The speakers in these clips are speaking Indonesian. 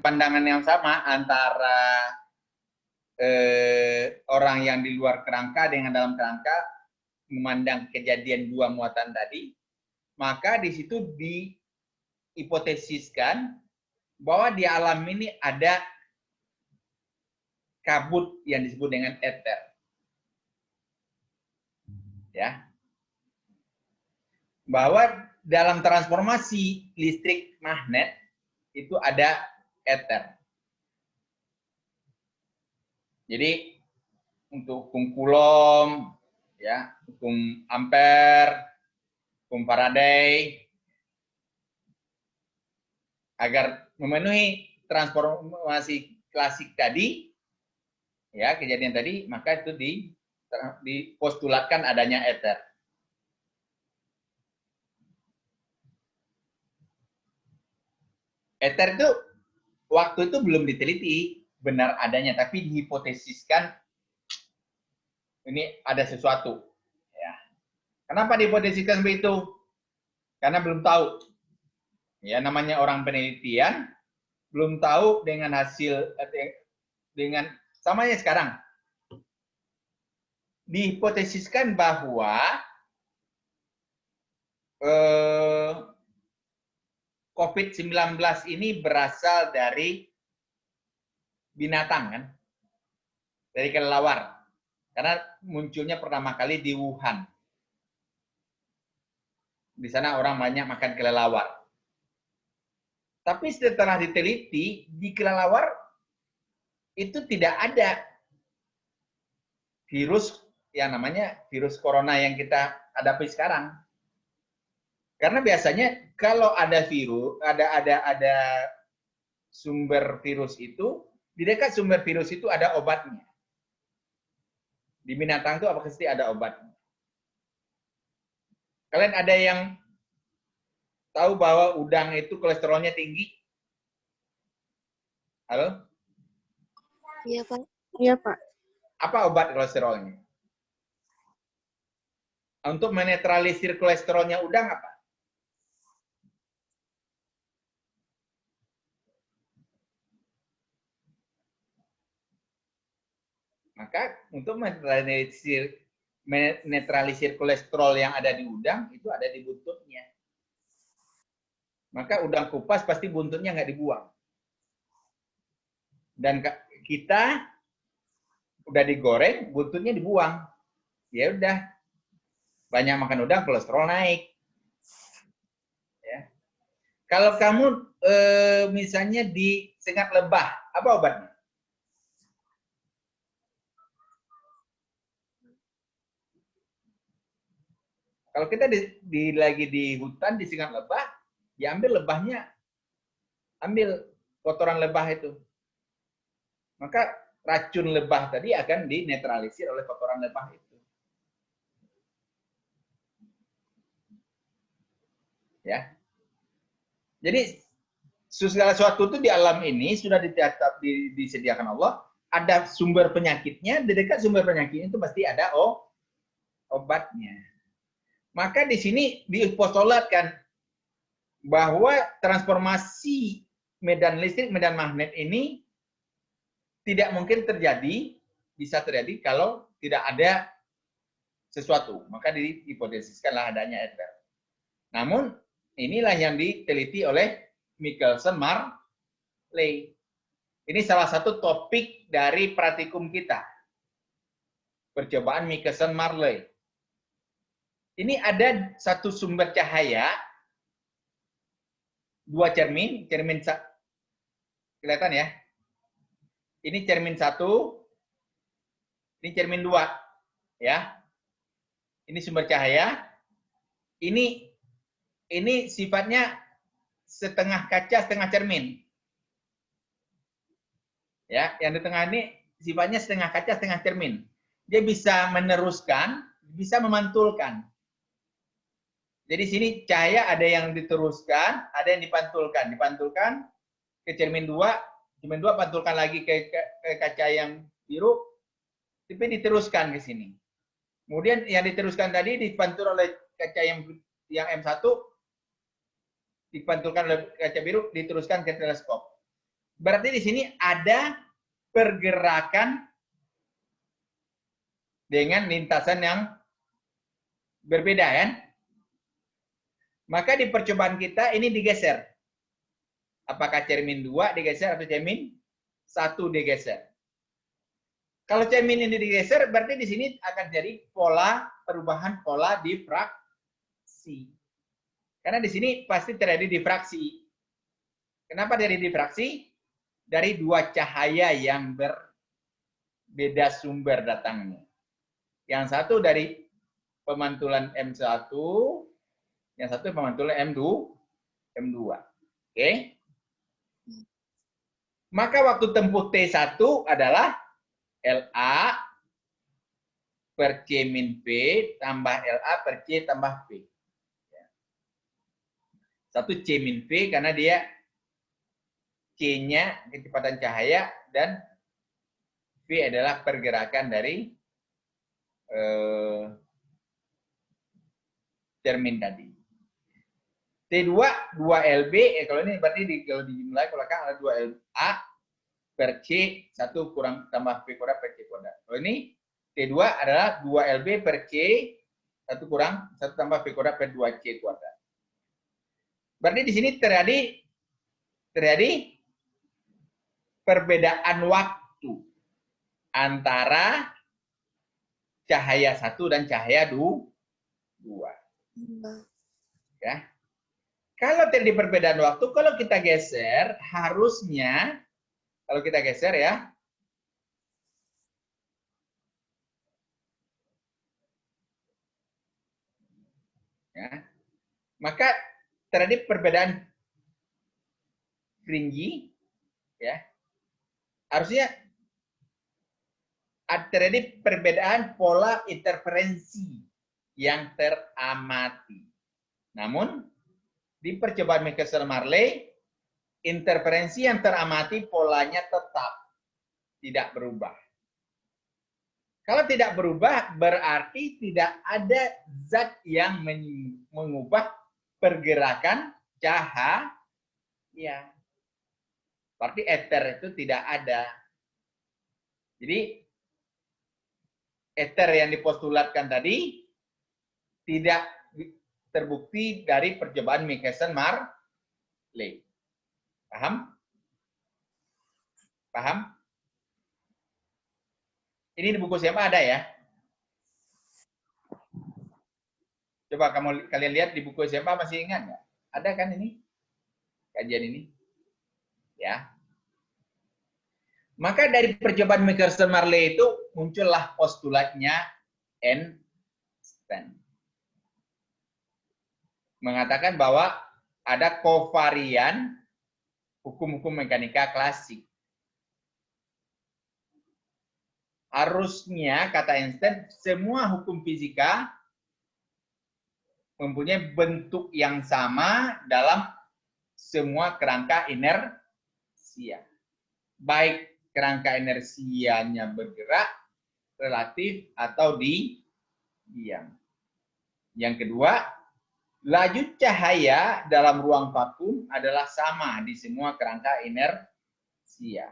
pandangan yang sama antara orang yang di luar kerangka dengan dalam kerangka memandang kejadian dua muatan tadi, maka di situ dihipotesiskan bahwa di alam ini ada kabut yang disebut dengan ether. Ya. Bahwa dalam transformasi listrik magnet itu ada ether. Jadi untuk hukum Coulomb, ya, hukum Ampere, hukum Faraday, agar memenuhi transformasi klasik tadi, ya, kejadian tadi, maka itu dipostulatkan adanya ether. Ether itu waktu itu belum diteliti benar adanya, tapi dihipotesiskan ini ada sesuatu. Ya. Kenapa dihipotesiskan begitu? Karena belum tahu. Ya, namanya orang penelitian belum tahu dengan hasil dengan samanya sekarang. Dihipotesiskan bahwa COVID-19 ini berasal dari binatang, kan? Dari kelelawar. Karena munculnya pertama kali di Wuhan. Di sana orang banyak makan kelelawar. Tapi setelah diteliti, di kelelawar itu tidak ada virus yang namanya virus corona yang kita hadapi sekarang. Karena biasanya kalau ada virus, ada sumber virus itu, di dekat sumber virus itu ada obatnya. Di binatang itu apa pasti ada obatnya. Kalian ada yang tahu bahwa udang itu kolesterolnya tinggi? Halo? Iya, Pak. Iya, Pak. Apa obat kolesterolnya? Untuk menetralisir kolesterolnya udang apa? Maka untuk menetralisir kolesterol yang ada di udang, itu ada di buntutnya. Maka udang kupas pasti buntutnya nggak dibuang. Dan kita udah digoreng, buntutnya dibuang. Ya udah, banyak makan udang, kolesterol naik. Ya. Kalau kamu misalnya disengat lebah, apa obatnya? Kalau kita lagi di hutan disengat lebah, ya ambil lebahnya, ambil kotoran lebah itu. Maka racun lebah tadi akan dinetralisir oleh kotoran lebah itu. Ya. Jadi segala sesuatu itu di alam ini sudah disediakan Allah, ada sumber penyakitnya, di dekat sumber penyakitnya itu pasti ada obatnya. Maka di sini dipostulatkan bahwa transformasi medan listrik, medan magnet ini tidak mungkin terjadi, bisa terjadi kalau tidak ada sesuatu. Maka dihipotesiskanlah adanya ether. Namun, inilah yang diteliti oleh Michelson Marley. Ini salah satu topik dari praktikum kita. Percobaan Michelson Marley. Ini ada satu sumber cahaya, dua cermin kelihatan ya? Ini cermin 1, ini cermin 2, ya. Ini sumber cahaya. Ini sifatnya setengah kaca, setengah cermin. Ya, yang di tengah ini sifatnya setengah kaca, setengah cermin. Dia bisa meneruskan, bisa memantulkan. Jadi sini cahaya ada yang diteruskan, ada yang dipantulkan. Dipantulkan ke cermin 2, cermin 2 pantulkan lagi ke kaca yang biru, tapi diteruskan ke sini. Kemudian yang diteruskan tadi dipantul oleh kaca yang M1, dipantulkan oleh kaca biru, diteruskan ke teleskop. Berarti di sini ada pergerakan dengan lintasan yang berbeda kan? Maka di percobaan kita ini digeser. Apakah cermin 2 digeser atau cermin 1 digeser? Kalau cermin ini digeser, berarti di sini akan jadi perubahan pola difraksi. Karena di sini pasti terjadi difraksi. Kenapa terjadi difraksi? Dari dua cahaya yang berbeda sumber datangnya. Yang satu dari pemantulan M1, yang satu pemantulan M2. Oke? Maka waktu tempuh T1 adalah LA per C min P tambah LA per C tambah P. Satu C min P karena dia C-nya kecepatan cahaya dan V adalah pergerakan dari cermin tadi. T2 2LB, kalau ini berarti kalau dijumlahi kalau kan ada 2LA per C 1 kurang tambah P kuadrat per C kuadrat. Kalau ini T2 adalah 2LB per C 1 kurang 1 tambah P kuadrat per 2C kuadrat. Berarti di sini terjadi perbedaan waktu antara cahaya 1 dan cahaya 2. Ya. Kalau terjadi perbedaan waktu, kalau kita geser, harusnya, kalau kita geser ya, maka terjadi perbedaan fringi, ya. Harusnya terjadi perbedaan pola interferensi yang teramati. Namun, di percobaan Michelson-Marley, interferensi yang teramati polanya tetap tidak berubah. Kalau tidak berubah, berarti tidak ada zat yang mengubah pergerakan cahaya. Berarti ether itu tidak ada. Jadi, ether yang dipostulatkan tadi tidak terbukti dari percobaan Michelson-Marley. Paham? Paham? Ini di buku siapa ada ya? Coba kalian lihat di buku siapa, masih ingat nggak? Ada kan ini? Kajian ini? Ya. Maka dari percobaan Michelson-Marley itu muncullah postulatnya Einstein. Mengatakan bahwa ada kovarian hukum-hukum mekanika klasik. Harusnya, kata Einstein, semua hukum fisika mempunyai bentuk yang sama dalam semua kerangka inersia. Baik kerangka inersianya bergerak, relatif, atau diam. Yang kedua, laju cahaya dalam ruang vakum adalah sama di semua kerangka inersia.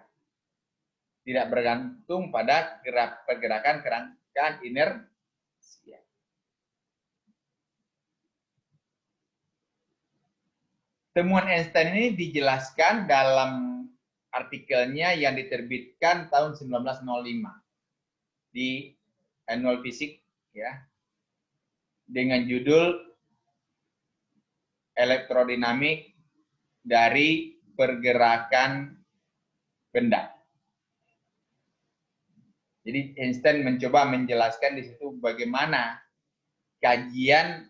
Tidak bergantung pada pergerakan kerangka inersia. Temuan Einstein ini dijelaskan dalam artikelnya yang diterbitkan tahun 1905 di Annual Physics, ya, dengan judul Elektrodinamik dari Pergerakan Benda. Jadi Einstein mencoba menjelaskan di situ bagaimana kajian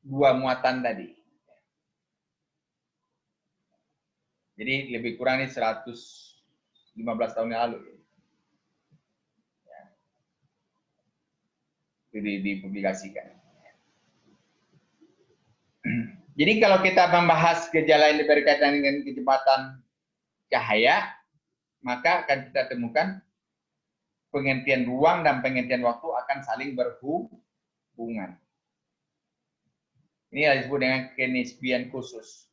dua muatan tadi. Jadi lebih kurang ini 115 tahun yang lalu. Ya. Itu dipublikasikan. Jadi kalau kita membahas gejala yang berkaitan dengan kecepatan cahaya, maka akan kita temukan pengertian ruang dan pengertian waktu akan saling berhubungan. Ini yang disebut dengan kenisbian khusus.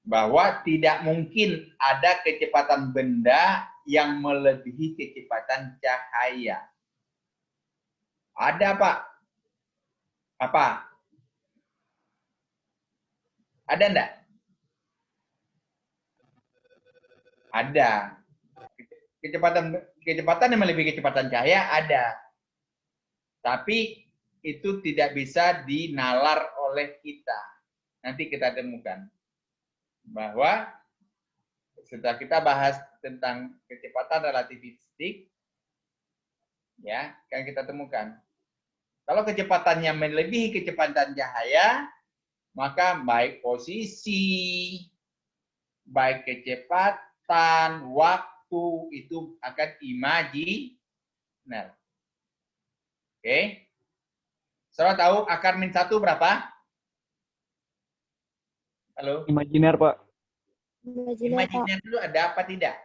Bahwa tidak mungkin ada kecepatan benda yang melebihi kecepatan cahaya. Ada, Pak? Apa? Ada enggak? Ada. Kecepatan yang melebihi kecepatan cahaya ada. Tapi itu tidak bisa dinalar oleh kita. Nanti kita temukan bahwa setelah kita bahas tentang kecepatan relativistik, ya, kan kita temukan. Kalau kecepatannya melebihi kecepatan cahaya, maka baik posisi, baik kecepatan, waktu itu akan imajiner. Oke. Saudara tahu akar min 1 berapa? Halo? Imajiner, Pak. Imajiner dulu ada apa tidak?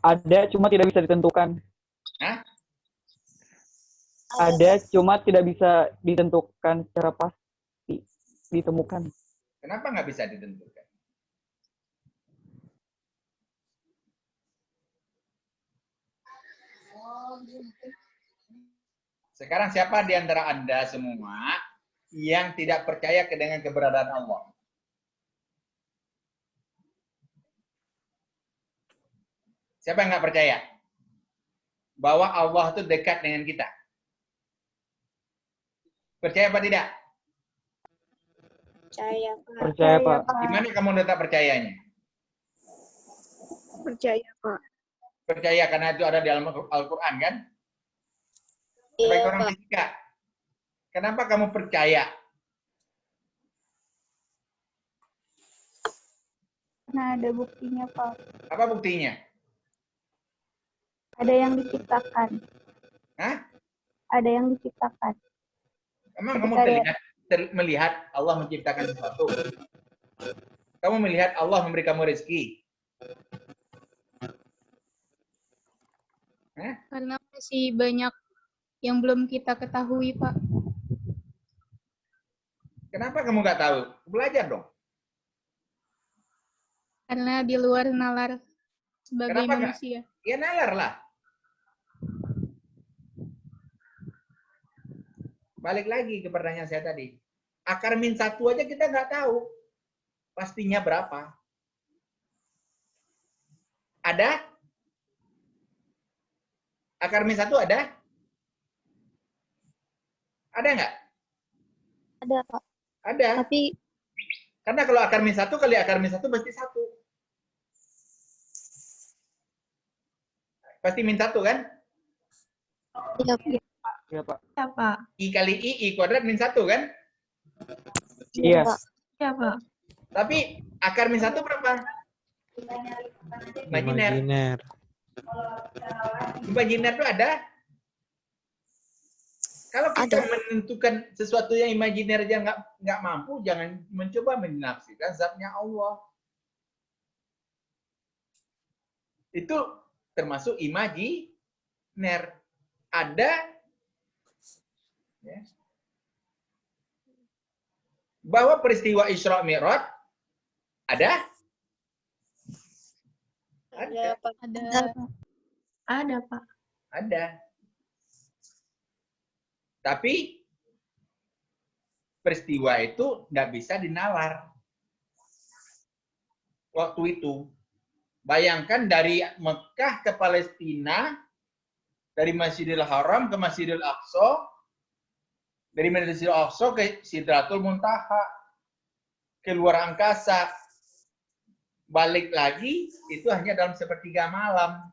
Ada, cuma tidak bisa ditentukan. Hah? Ada, cuma tidak bisa ditentukan secara pasti. Ditemukan. Kenapa nggak bisa ditentukan? Sekarang siapa di antara Anda semua yang tidak percaya dengan keberadaan Allah? Siapa yang nggak percaya? Bahwa Allah itu dekat dengan kita. Percaya apa tidak? Percaya, Pak. Percaya, Pak. Gimana kamu letak percayanya? Percaya, Pak. Percaya karena itu ada di dalam Al-Quran kan? Iya, Sebagai orang Pak. fisika. Kenapa kamu percaya? Nah, ada buktinya, Pak. Apa buktinya? Ada yang diciptakan. Hah? Ada yang diciptakan. Emang kamu melihat Allah menciptakan sesuatu? Kamu melihat Allah memberi kamu rezeki? Hah? Karena masih banyak yang belum kita ketahui, Pak. Kenapa kamu nggak tahu? Belajar dong. Karena di luar nalar sebagai Kenapa nggak? manusia. Ya nalar lah. Balik lagi ke pertanyaan saya tadi. Akar min 1 aja kita nggak tahu. Pastinya berapa? Ada? Akar min 1 ada? Ada nggak? Ada, Pak. Ada. Tapi Karena kalau akar min 1 kali akar min 1 pasti 1. Pasti min 1 kan? iya, Pak. Iya, Pak. Iya, Pak. I kali I kuadrat min 1 kan? Iya. Pak. Iya, Pak. Tapi akar min 1 berapa? Imajiner. Imajiner itu ada? Kalau kita Ada. menentukan sesuatu yang imajiner aja nggak mampu, jangan mencoba menafsirkan zatnya Allah. Itu termasuk imajiner. Ada ya, bahwa peristiwa Isra Mi'raj ada? Ada, Pak. Ada Ada, Pak. Ada. Tapi peristiwa itu nggak bisa dinalar. Waktu itu. Bayangkan dari Mekah ke Palestina, dari Masjidil Haram ke Masjidil Aqsa, dari Masjidil Aqsa ke Sidratul Muntaha, ke luar angkasa, balik lagi, itu hanya dalam sepertiga malam.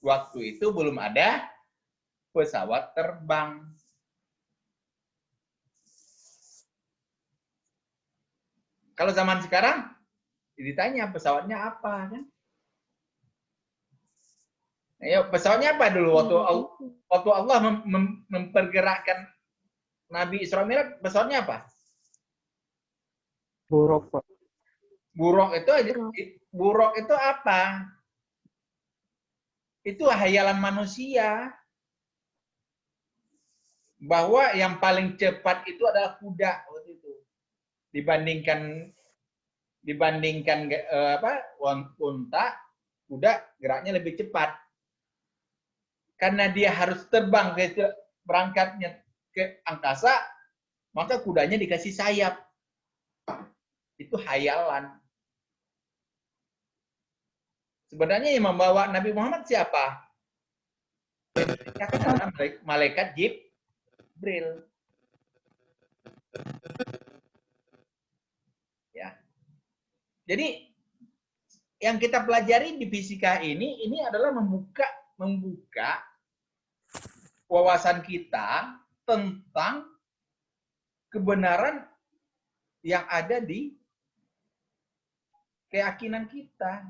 Waktu itu belum ada pesawat terbang. Kalau zaman sekarang, ditanya pesawatnya apa kan? Ayo, pesawatnya apa dulu waktu Allah mempergerakkan Nabi Isra Mi'raj, pesawatnya apa? Buruk, Pak. Buruk itu apa? Itu hayalan manusia. bahwa yang paling cepat itu adalah kuda waktu itu dibandingkan unta. Kuda geraknya lebih cepat karena dia harus terbang berangkatnya ke angkasa, maka kudanya dikasih sayap. Itu hayalan. Sebenarnya yang membawa Nabi Muhammad siapa? Ya kan adalah malaikat Jibril. Ya. Jadi yang kita pelajari di fisika ini adalah membuka wawasan kita tentang kebenaran yang ada di keyakinan kita.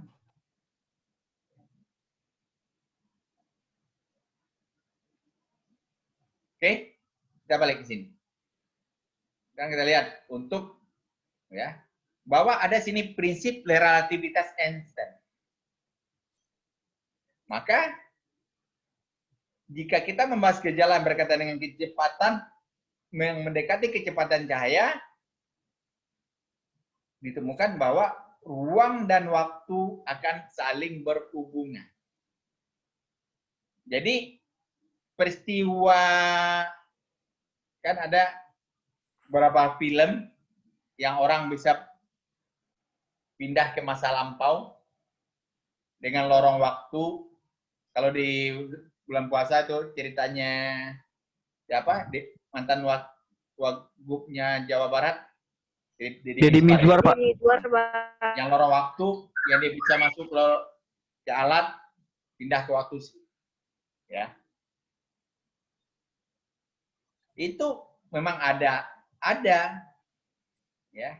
Oke, kita balik ke sini. Sekarang kita lihat untuk bahwa ada sini prinsip relativitas Einstein. Maka jika kita membahas gejala berkaitan dengan kecepatan yang mendekati kecepatan cahaya, ditemukan bahwa ruang dan waktu akan saling berhubungan. Jadi peristiwa, kan ada beberapa film yang orang bisa pindah ke masa lampau dengan lorong waktu. Kalau di bulan puasa itu ceritanya siapa? Mantan wagubnya Jawa Barat, Deddy Mizwar, Pak. yang lorong waktu, yang dia bisa masuk ke alat, pindah ke waktu. Ya. Itu memang ada. Ya.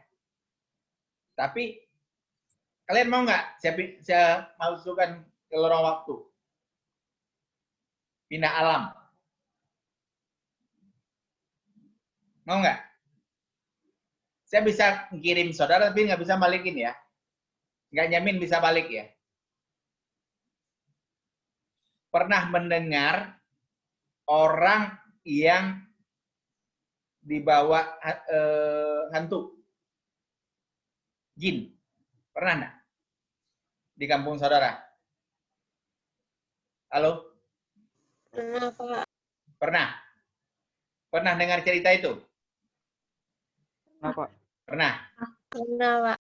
Tapi kalian mau nggak saya masukkan ke lorong waktu? Pindah alam. Mau nggak? Saya bisa kirim saudara, tapi nggak bisa balikin ya. Nggak nyamin bisa balik ya. Pernah mendengar orang yang dibawa hantu? Jin. Pernah nggak? Di kampung saudara? Halo? Pernah, Pak. Pernah? Pernah dengar cerita itu? Kenapa? Pernah? Pernah, Pak.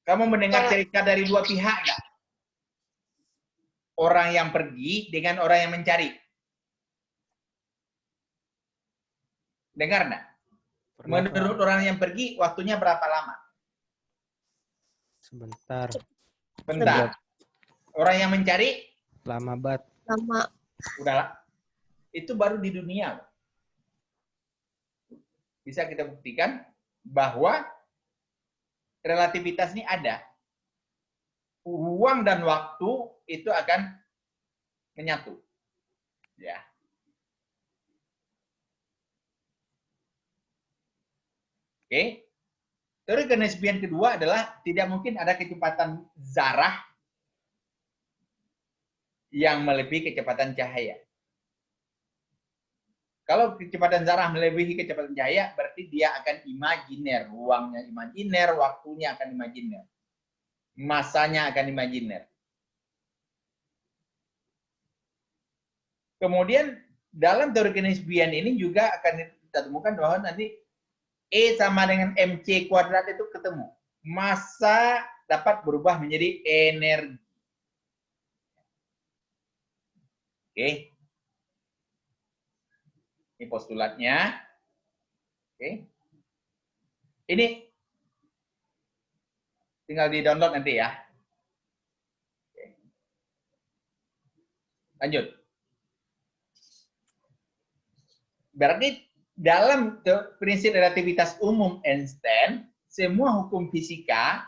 Kamu mendengar cerita dari dua pihak nggak? Orang yang pergi dengan orang yang mencari. Dengar nggak? Menurut orang yang pergi, waktunya berapa lama? Sebentar. Bentar. Orang yang mencari? Lama banget. Lama. Udahlah. Itu baru di dunia. Bisa kita buktikan bahwa relativitas ini ada. Ruang dan waktu itu akan menyatu. Ya. Oke. Teori kenisbian kedua adalah tidak mungkin ada kecepatan zarah yang melebihi kecepatan cahaya. Kalau kecepatan zarah melebihi kecepatan cahaya, berarti dia akan imajiner. Ruangnya imajiner, waktunya akan imajiner. Masanya akan imajiner. Kemudian dalam teori kenisbian ini juga akan kita temukan bahwa nanti E sama dengan MC kuadrat itu ketemu. Massa dapat berubah menjadi energi. Oke. Ini postulatnya. Oke. Ini tinggal di-download nanti ya. Oke. Lanjut. Berarti dalam prinsip relativitas umum Einstein, semua hukum fisika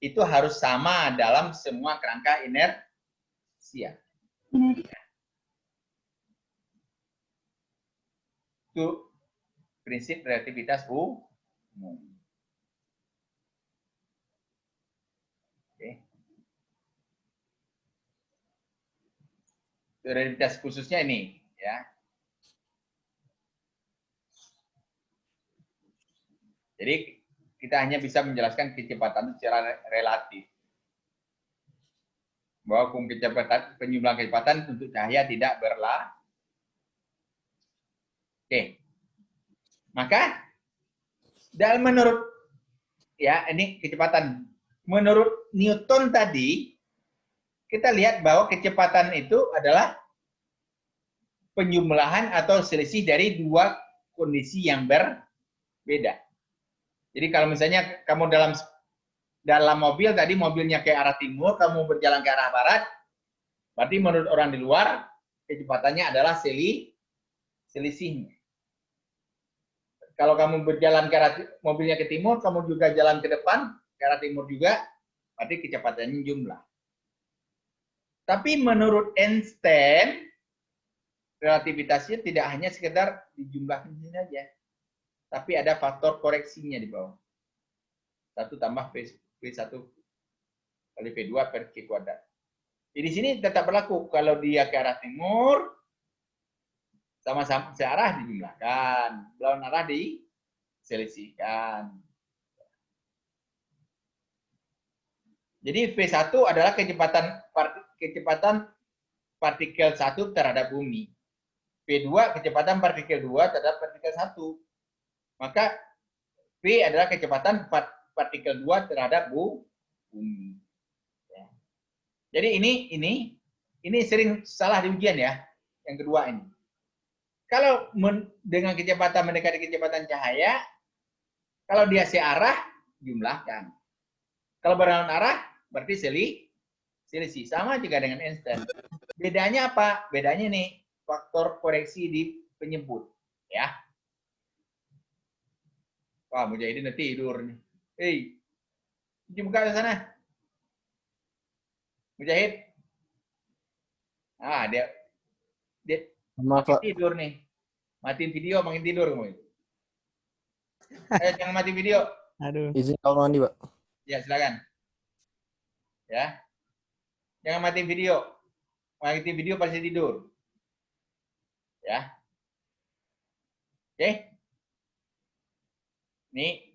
itu harus sama dalam semua kerangka inersia. Itu prinsip relativitas umum. Oke. Relativitas khususnya ini, ya. Jadi kita hanya bisa menjelaskan kecepatan secara relatif. Bahwa hukum kecepatan, penyumbang kecepatan untuk cahaya tidak berlaku. Oke. Maka dalam menurut ya ini kecepatan menurut Newton tadi kita lihat bahwa kecepatan itu adalah penjumlahan atau selisih dari dua kondisi yang berbeda. Jadi kalau misalnya kamu dalam mobil tadi mobilnya ke arah timur, kamu berjalan ke arah barat, berarti menurut orang di luar kecepatannya adalah selisihnya. Kalau kamu berjalan ke arah mobilnya ke timur, kamu juga jalan ke depan ke arah timur juga, berarti kecepatannya jumlah. Tapi menurut Einstein, relativitasnya tidak hanya sekedar dijumlahkan saja, tapi ada faktor koreksinya di bawah. 1 tambah V1 kali V2 per Q kuadrat. Jadi di sini tetap berlaku. Kalau dia ke arah timur, sama-sama searah dijumlahkan, lawan arah diselisihkan. Jadi V1 adalah kecepatan partikel 1 terhadap bumi. V2 kecepatan partikel 2 terhadap partikel 1. Maka V adalah kecepatan partikel 2 terhadap bumi. Ya. Jadi ini sering salah di ujian ya. Yang kedua ini. Kalau dengan kecepatan mendekati kecepatan cahaya, kalau dia searah, jumlahkan. Kalau berlawanan arah, berarti selisih. Sama juga dengan Einstein. Bedanya apa? Bedanya nih, faktor koreksi di penyebut. Ya. Wah, Mujahidin nanti tidur nih. Hei, cuci muka ke sana. Mujahid. Ah, dia Maaf, Pak. tidur nih. Matiin video, makin tidur kamu. Jangan mati video. Aduh. Izin kalau mandi, Pak. Ya, silakan. Ya. Jangan matiin video. Matiin video pasti tidur. Ya. Oke. Nih.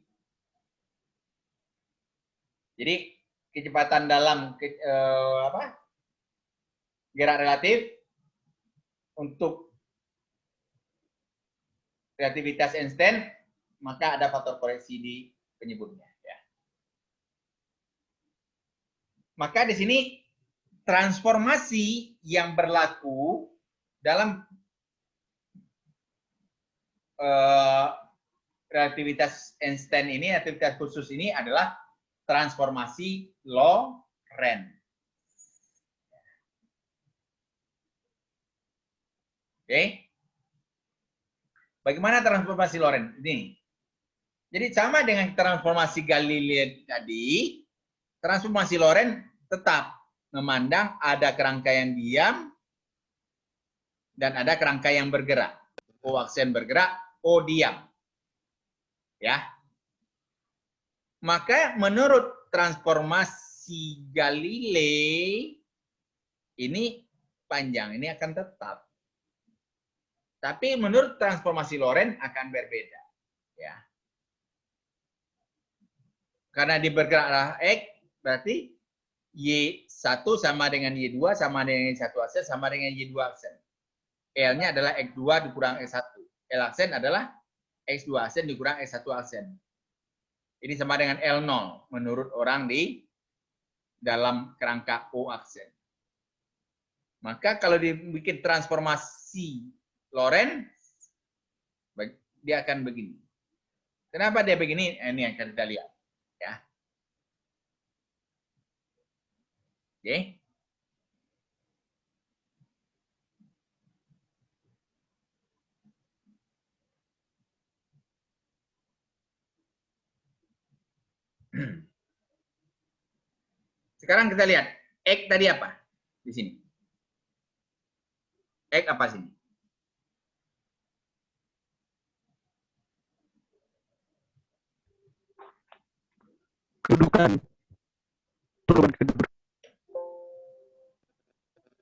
Jadi kecepatan dalam gerak relatif untuk relativitas Einstein, maka ada faktor koreksi di penyebutnya. Ya. Maka di sini transformasi yang berlaku dalam relativitas Einstein ini, relativitas khusus ini adalah transformasi Lorentz. Oke. Bagaimana transformasi Lorentz ini? Jadi sama dengan transformasi Galilei tadi, transformasi Lorentz tetap memandang ada kerangka yang diam dan ada kerangka yang bergerak. O aksen bergerak, O diam. Ya. Maka menurut transformasi Galilei ini panjang, ini akan tetap. Tapi menurut transformasi Lorentz akan berbeda. Ya. Karena di bergerak X, berarti Y1 sama dengan Y2, sama dengan Y1 aksen, sama dengan Y2 aksen. L-nya adalah X2 dikurang X1. L aksen adalah X2 aksen dikurang X1 aksen. Ini sama dengan L0 menurut orang di dalam kerangka O aksen. Maka kalau dibikin transformasi Lorentz, dia akan begini. Kenapa dia begini? Ini yang akan kita lihat. Ya. Oke. Sekarang kita lihat X tadi apa di sini. X apa sini? Kedudukan.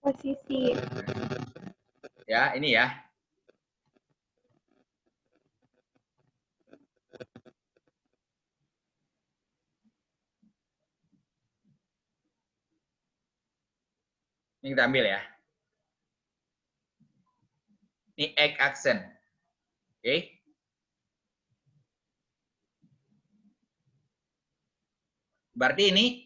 Posisi. Ya, ini ya. Ini kita ambil ya. Ini X aksen. Oke. Berarti ini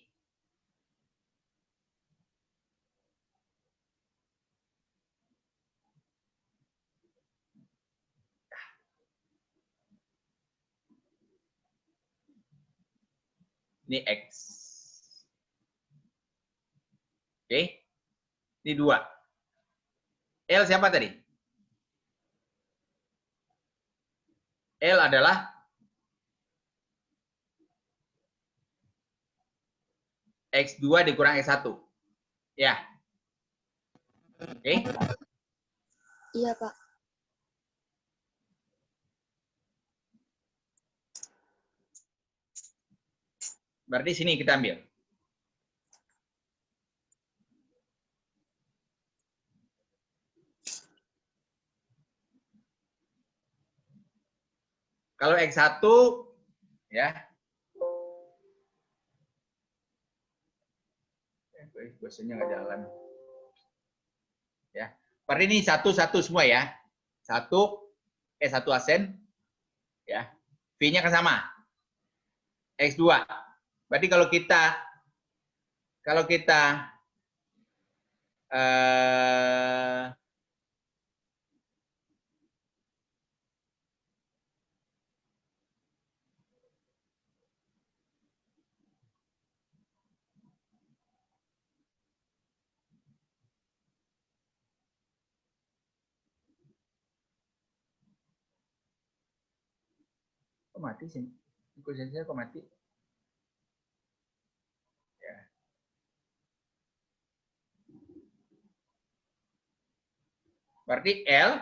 X. Oke. Ini 2. L siapa tadi? L adalah X2 dikurang X1. Ya. Oke. Iya, Pak. Berarti sini kita ambil. Kalau X1 ya. Bahasanya nggak jalan. Ya. Berarti ini 1 semua ya. 1 asen ya. V-nya kan sama. X2. Berarti kalau kita kok mati sih? Kuncinya kok mati? Ya. Berarti L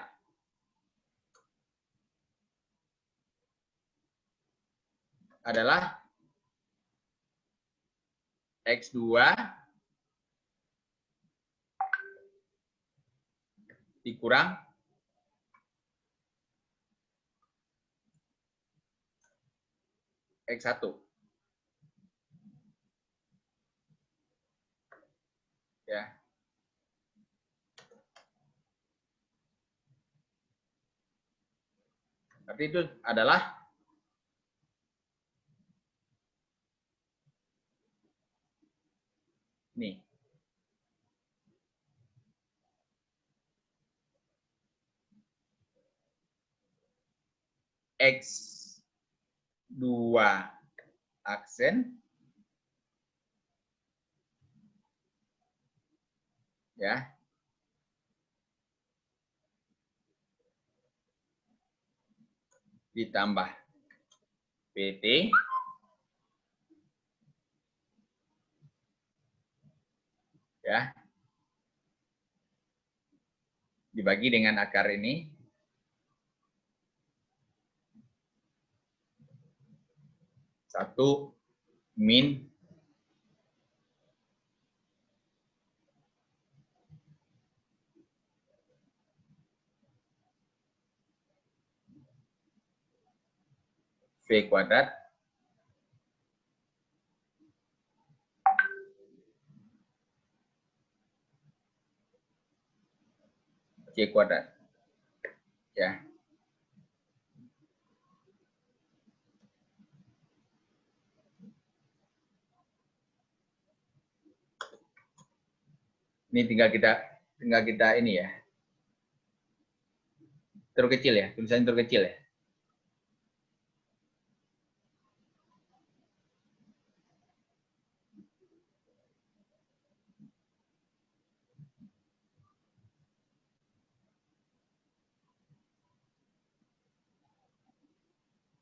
adalah X2 dikurang X1. Ya. Berarti itu adalah nih. X2 aksen ya. Ditambah PT ya. Dibagi dengan akar ini. Satu min V kuadrat C kuadrat. Ya. Ini tinggal kita ini ya. Terkecil ya, tulisannya terkecil ya.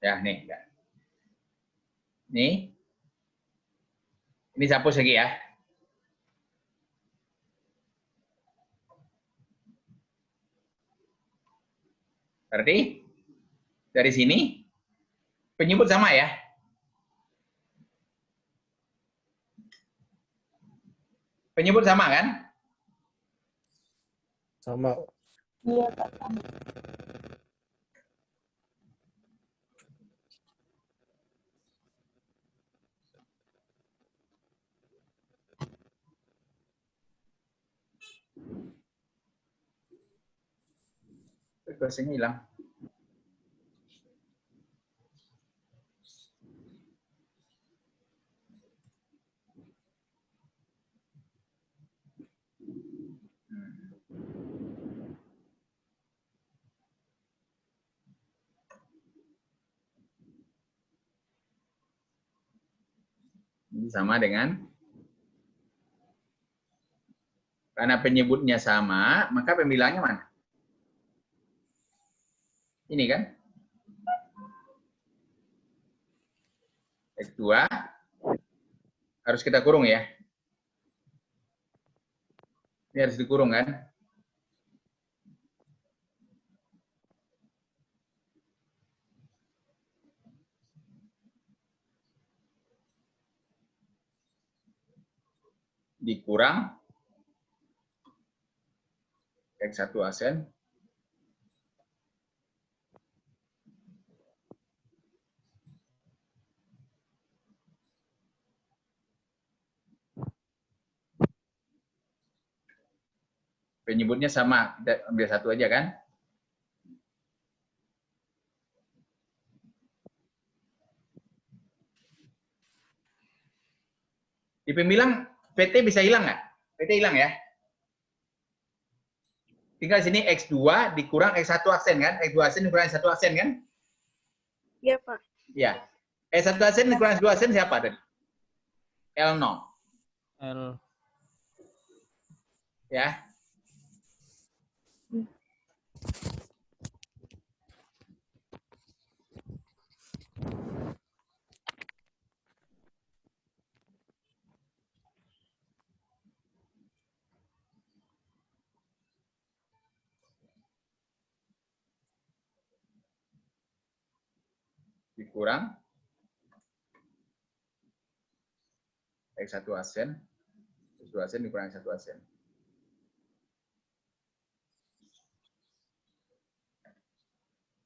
Ya, nih. Nih. Ini hapus lagi ya. Berarti dari sini penyebut sama ya. Penyebut sama kan? Sama. Iya, Pak. Kursenya hilang. Ini sama dengan, karena penyebutnya sama, maka pembilangnya mana? Ini kan? X2 harus kita kurung ya. Ini harus dikurung kan? Dikurang X1 asen penyebutnya sama, kita ambil satu aja kan? Di pembilang PT bisa hilang nggak? PT hilang ya? Tinggal sini X2 dikurang X1 aksen kan? X2 aksen dikurang X1 aksen kan? Iya, Pak. Ya. X1 aksen dikurang X2 aksen siapa tadi? L0. L. Ya. Dikurang X1 asen, X2 asen dikurang X1 asen.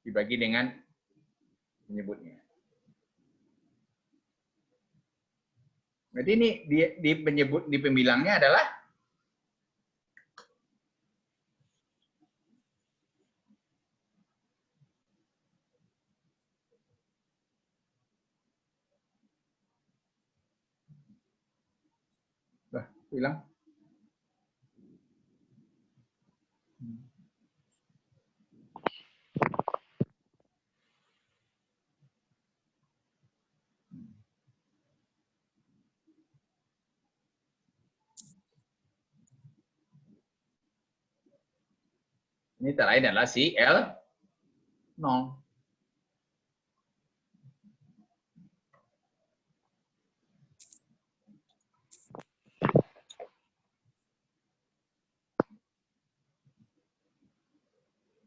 Dibagi dengan penyebutnya. Jadi ini di penyebut, di pembilangnya adalah hilang. Ini terakhir adalah si L0.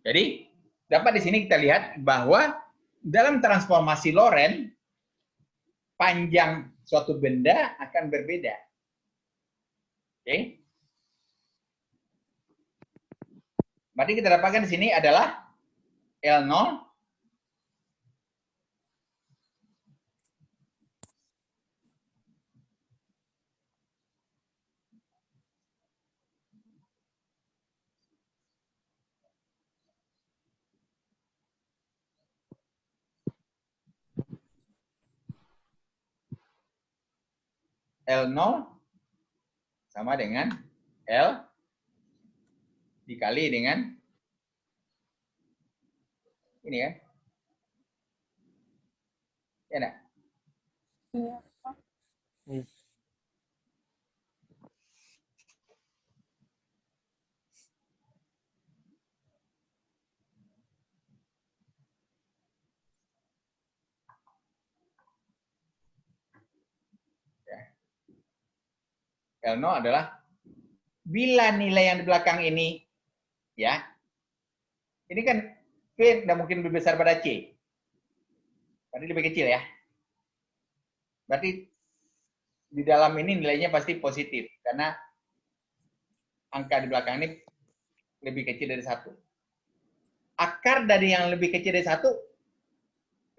Jadi dapat di sini kita lihat bahwa dalam transformasi Lorentz panjang suatu benda akan berbeda. Oke. Berarti kita dapatkan di sini adalah L0 L0 sama dengan L dikali dengan ini kan? Ya enggak? Iya. L0 adalah bila nilai yang di belakang ini, ya, ini kan V tidak mungkin lebih besar pada C. Berarti lebih kecil ya. Berarti di dalam ini nilainya pasti positif, karena angka di belakang ini lebih kecil dari 1. Akar dari yang lebih kecil dari 1,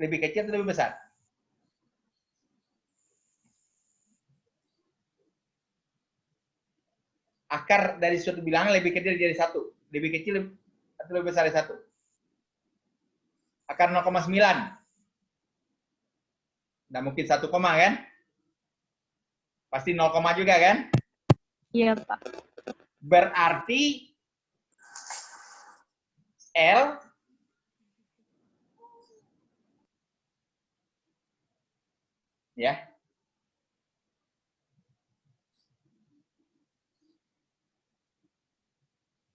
lebih kecil atau lebih besar? Akar dari suatu bilangan lebih kecil dari 1, lebih kecil atau lebih besar dari 1? akar 0,9. Nggak mungkin 1 koma kan? Pasti 0 koma juga kan? Iya, Pak. Berarti L ya.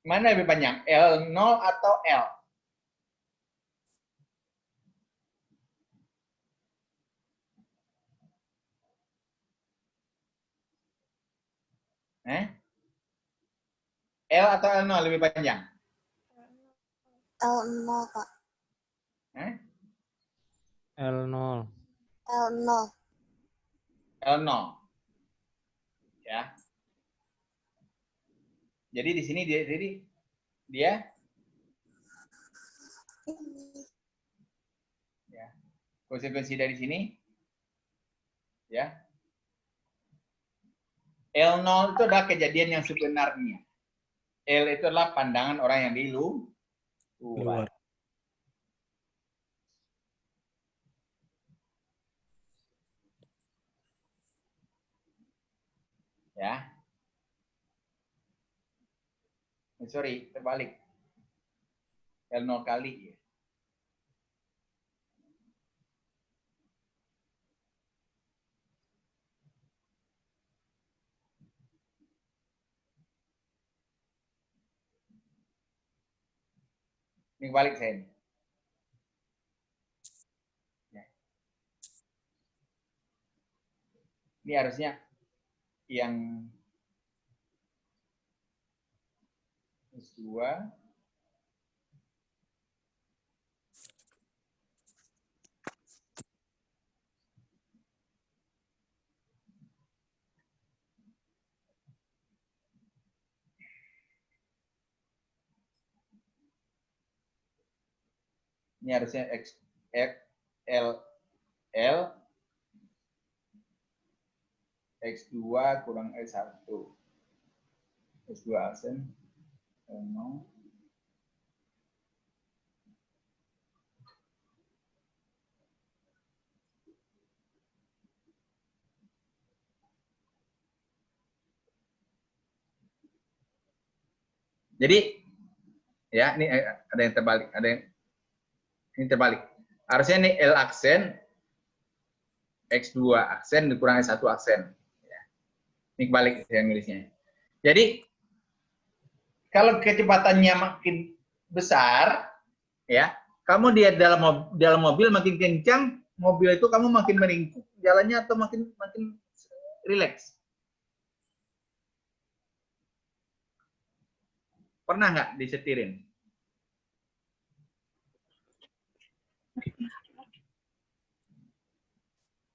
Mana lebih panjang? L0 atau L? L atau L0 lebih panjang? L0, Pak. L0. L0. L0. Ya. Jadi di sini dia ya. Konsekuensi dari sini ya. L0 itu adalah kejadian yang sebenarnya. L itu adalah pandangan orang yang di luar. Ya. Sorry, terbalik. L0 kali. Ini balik saya. Ya. Ini harusnya yang S2 ini harusnya X L X2 kurang S1 S2 aksen 0. Jadi ya ini ada yang terbalik, ini terbalik. Harusnya ini L aksen X2 aksen dikurangi 1 aksen. Ya. Ini kebalik saya nulisnya. Jadi kalau kecepatannya makin besar, ya, kamu di dalam mobil makin kencang, mobil itu kamu makin meringkuk jalannya atau makin rileks. Pernah nggak disetirin?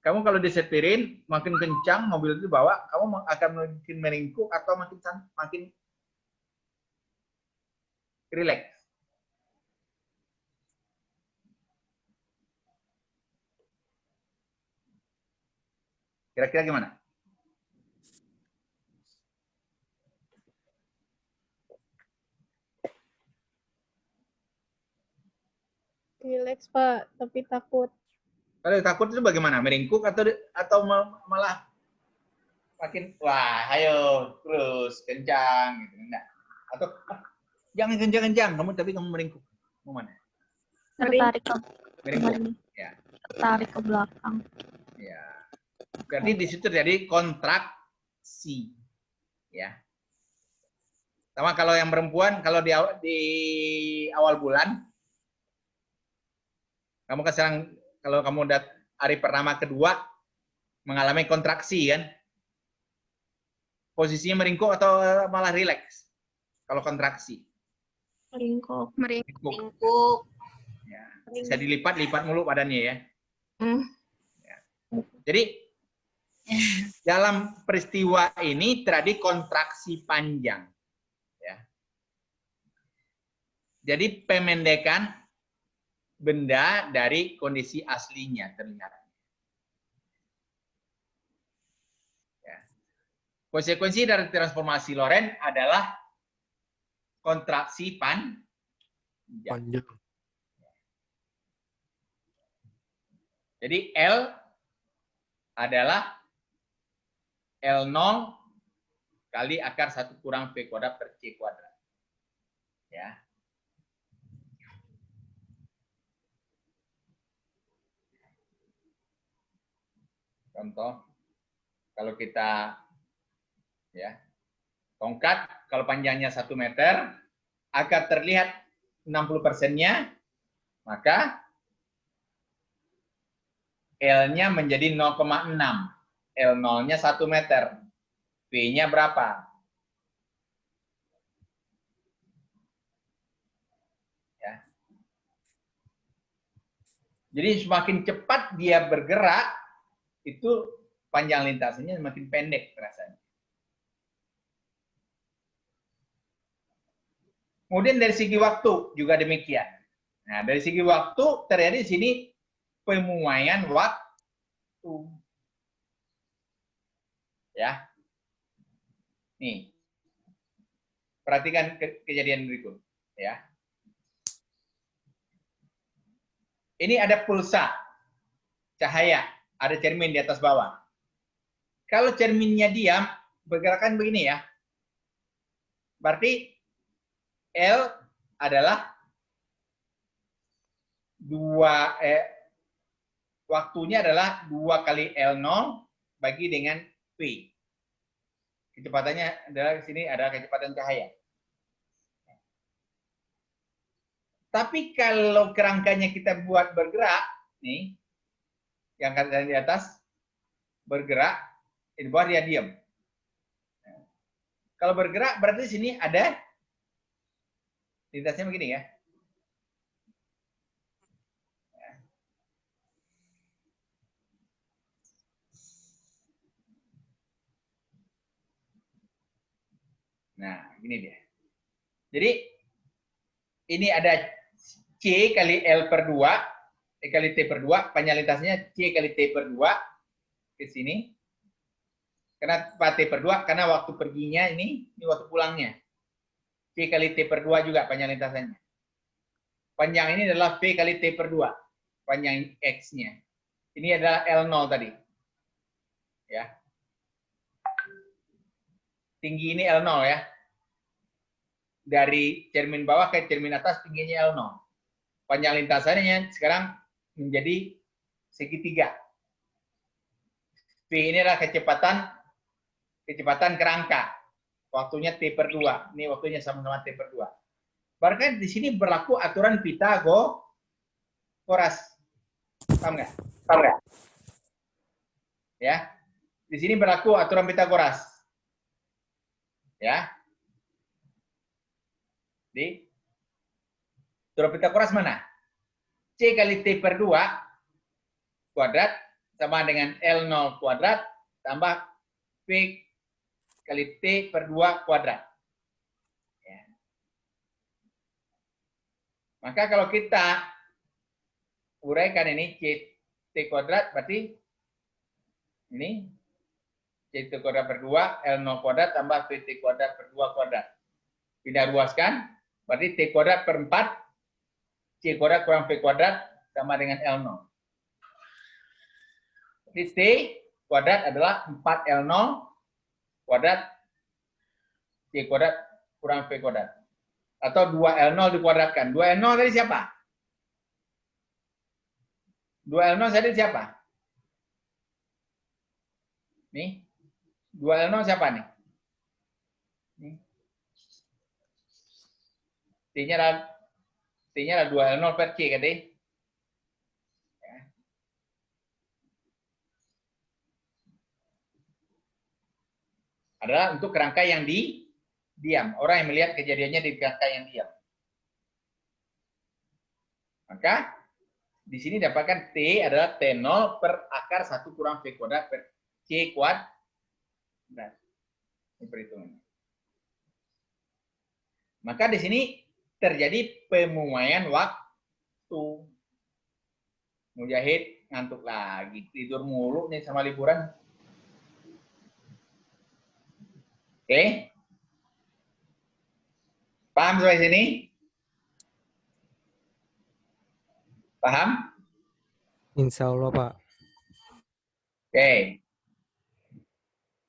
Kamu kalau disetirin makin kencang mobil itu bawa, kamu akan makin meringkuk atau makin rileks. Kira-kira gimana? Relax, Pak, tapi takut. Kalau takut itu bagaimana? Meringkuk atau malah makin wah, ayo terus kencang gitu enggak? Atau jangan kencang-kencang, tapi kamu meringkuk. Mau mana? Tertarik ke Meringkuk. Ya. tertarik ke belakang. Ya. Berarti di situ jadi kontraksi. Ya. Sama kalau yang perempuan kalau di awal bulan kamu sekarang kalau kamu udah hari pertama kedua mengalami kontraksi kan? Posisinya meringkuk atau malah rileks? Kalau kontraksi. Meringkuk. Meringkuk. Ya. Bisa dilipat-lipat mulu badannya ya. Ya. Jadi dalam peristiwa ini terjadi kontraksi panjang. Ya. Jadi pemendekan benda dari kondisi aslinya terlihat. Ya. Konsekuensi dari transformasi Lorentz adalah kontraksi panjang. Jadi L adalah L0 kali akar 1 kurang V kuadrat per C kuadrat. Ya. Contoh, kalau kita ya tongkat, kalau panjangnya 1 meter, agar terlihat 60%-nya, maka L-nya menjadi 0,6. L0-nya 1 meter. V-nya berapa? Ya. Jadi semakin cepat dia bergerak, itu panjang lintasannya semakin pendek rasanya. Kemudian dari segi waktu juga demikian. Nah, dari segi waktu terjadi di sini pemuaian waktu. Ya. Nih. Perhatikan kejadian berikut, ya. Ini ada pulsa cahaya, ada cermin di atas bawah. Kalau cerminnya diam, bergerakan begini ya. Berarti L adalah waktunya adalah 2 kali L0 bagi dengan V. Kecepatannya adalah di sini adalah kecepatan cahaya. Tapi kalau kerangkanya kita buat bergerak, nih, yang kata di atas bergerak, di bawah dia diam. Kalau bergerak berarti di sini ada lintasnya begini ya. Nah, ini dia. Jadi ini ada C kali L per 2, kali T per 2, panjang lintasnya C kali T per 2 ke sini. Kenapa T per 2? Karena waktu perginya ini waktu pulangnya. C kali T per 2 juga panjang lintasannya. Panjang ini adalah V kali T per 2, panjang X-nya. Ini adalah L0 tadi. Ya. Tinggi ini L0 ya. Dari cermin bawah ke cermin atas tingginya L0. Panjang lintasannya sekarang menjadi segitiga. V ini adalah kecepatan kerangka. Waktunya T per 2. Ini waktunya sama-sama T per 2. Bahkan di sini berlaku aturan Pitagoras. Paham nggak? Paham nggak? Ya. Di sini berlaku aturan Pitagoras. Ya. Di aturan Pitagoras mana? C kali T per 2 kuadrat sama dengan L0 kuadrat tambah V kali T per 2 kuadrat. Ya. Maka kalau kita uraikan ini C T kuadrat berarti ini C T kuadrat per 2, L0 kuadrat tambah V T kuadrat per 2 kuadrat. Pindah ruaskan, berarti T kuadrat per 4, C kuadrat kurang V kuadrat sama dengan L0. Jadi T kuadrat adalah 4L0 kuadrat C kuadrat kurang V kuadrat. Atau 2L0 dikuadratkan. 2L0 tadi siapa? 2L0 tadi siapa? Nih. 2L0 siapa nih? Nih. T-nya adalah 2L0 per C kan deh? Ya. Adalah untuk kerangka yang diam. Orang yang melihat kejadiannya di kerangka yang diam. Maka di sini dapatkan T adalah T0 per akar 1 kurang V kuadrat per C kuadrat. Ini perhitungannya. Maka di sini terjadi pemuaian waktu. Mujahid ngantuk lagi, tidur mulu nih sama liburan. Oke? Paham sampai sini? Paham? Insya Allah, Pak. Oke.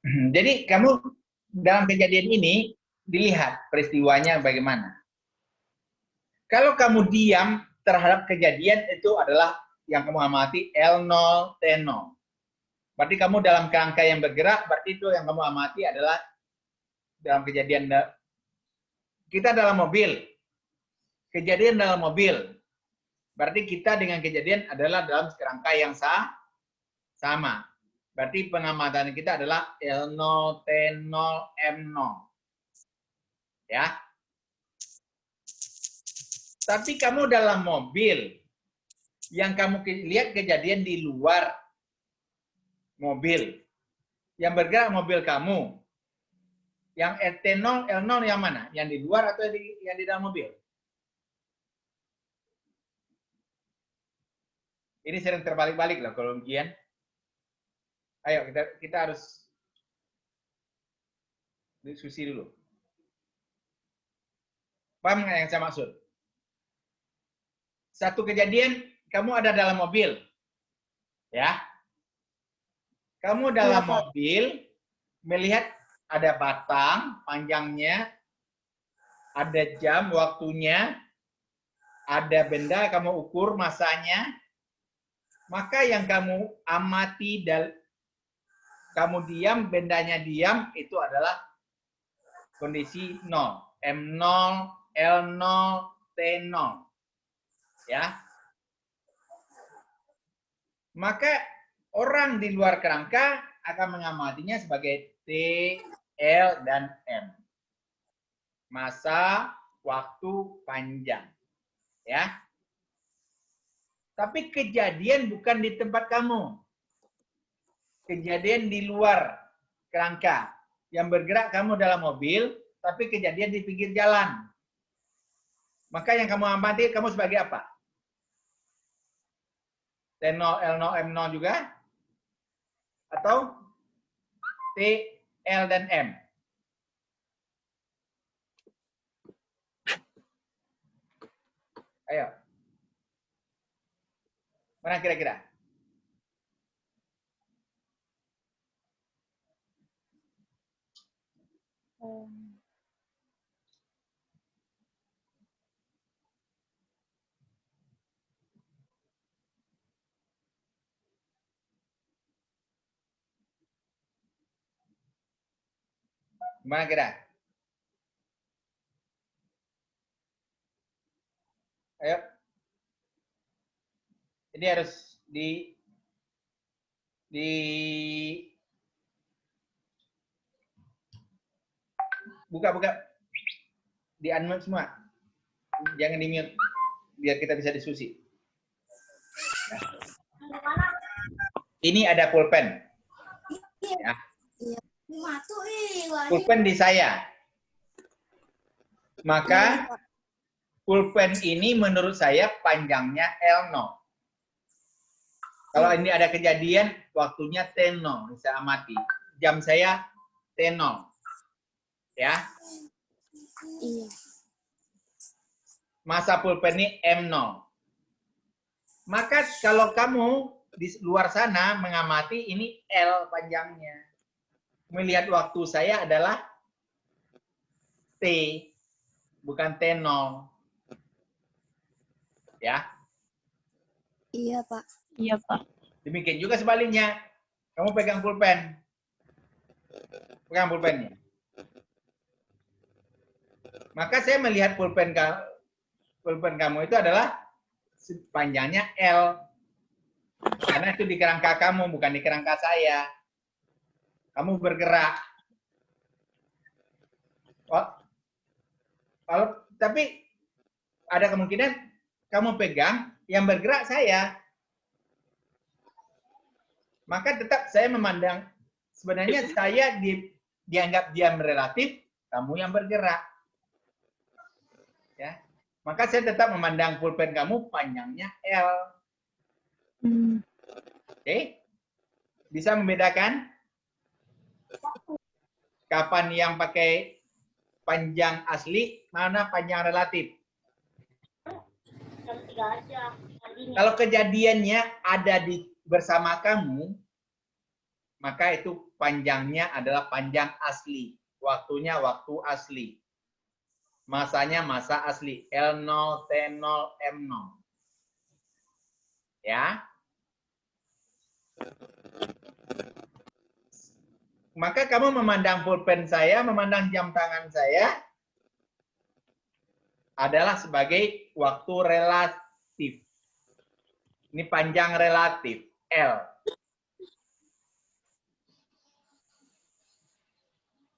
Jadi kamu dalam kejadian ini dilihat peristiwanya bagaimana. Kalau kamu diam terhadap kejadian itu adalah yang kamu amati L0, T0. Berarti kamu dalam kerangka yang bergerak, berarti itu yang kamu amati adalah dalam kejadian kita dalam mobil. Kejadian dalam mobil. Berarti kita dengan kejadian adalah dalam kerangka yang sama. Berarti pengamatan kita adalah L0, T0, M0. Ya. Tapi kamu dalam mobil, yang kamu lihat kejadian di luar mobil. Yang bergerak mobil kamu. Yang T0, L0 yang mana? Yang di luar atau yang di dalam mobil? Ini sering terbalik-balik loh kalau ujian. Ayo kita harus diskusi dulu. Paham nggak yang saya maksud? Satu kejadian, kamu ada dalam mobil. Ya. Kamu dalam mobil, melihat ada batang, panjangnya, ada jam, waktunya, ada benda, kamu ukur masanya, maka yang kamu amati dan kamu diam, bendanya diam, itu adalah kondisi 0. M0, L0, T0. Ya. Maka orang di luar kerangka akan mengamatinya sebagai T, L, dan M. Masa, waktu, panjang. Ya. Tapi kejadian bukan di tempat kamu. Kejadian di luar kerangka. Yang bergerak kamu dalam mobil, tapi kejadian di pinggir jalan. Maka yang kamu amati, kamu sebagai apa? T0, L0, M0 juga? Atau T, L, dan M? Ayo. Mana kira-kira? Mana kira? Ayo. Ini harus buka di unmute semua, jangan di mute biar kita bisa diskusi. Ini ada pulpen, ya. Pulpen di saya, maka pulpen ini menurut saya panjangnya L0. Kalau ini ada kejadian, waktunya T0, bisa amati. Jam saya T0. Ya. Iya. Masa pulpen ini M0. Maka kalau kamu di luar sana mengamati ini L panjangnya. Melihat waktu saya adalah T, bukan T0. Ya. Iya, Pak. Iya, Pak. Demikian juga sebaliknya. Kamu pegang pulpen. Pegang pulpennya. Maka saya melihat pulpen kamu itu adalah panjangnya L. Karena itu di kerangka kamu, bukan di kerangka saya. Kamu bergerak. Tapi ada kemungkinan kamu pegang, yang bergerak saya. Maka tetap saya memandang, sebenarnya saya dianggap diam relatif, kamu yang bergerak. Ya. Maka saya tetap memandang pulpen kamu panjangnya L. Oke? Bisa membedakan kapan yang pakai panjang asli, mana panjang relatif? Kalau kejadiannya ada bersama kamu, maka itu panjangnya adalah panjang asli. Waktunya waktu asli. Masanya masa asli. L0, T0, M0. Ya. Maka kamu memandang pulpen saya, memandang jam tangan saya adalah sebagai waktu relatif. Ini panjang relatif, L.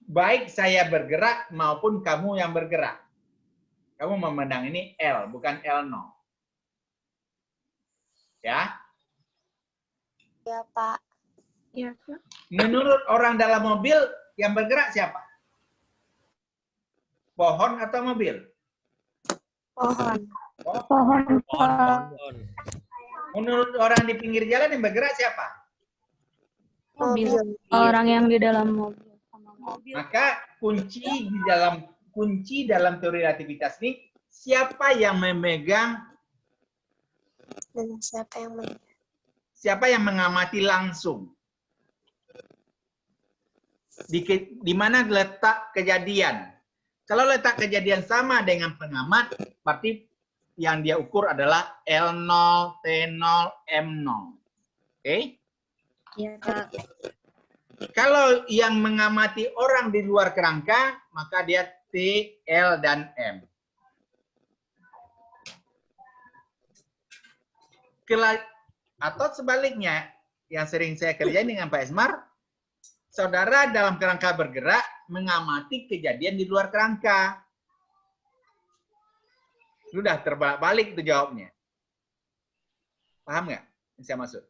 Baik saya bergerak maupun kamu yang bergerak. Kamu memandang ini L, bukan L0. Ya. Iya, Pak. Iya, Pak. Menurut orang dalam mobil, yang bergerak siapa? Pohon atau mobil? Pohon. Pohon, Pak. Menurut orang di pinggir jalan yang bergerak siapa? Mobil. Orang yang di dalam mobil. Sama mobil. Maka kunci dalam teori relativitas ini, siapa yang memegang, Dan siapa yang mengamati langsung? Di mana letak kejadian? Kalau letak kejadian sama dengan pengamat, berarti yang dia ukur adalah L0, T0, M0. Oke? Iya, Pak. Kalau yang mengamati orang di luar kerangka, maka dia T, L, dan M. Atau sebaliknya, yang sering saya kerjain dengan Pak Esmar, saudara dalam kerangka bergerak mengamati kejadian di luar kerangka. Sudah terbalik itu jawabnya. Paham nggak yang saya maksud?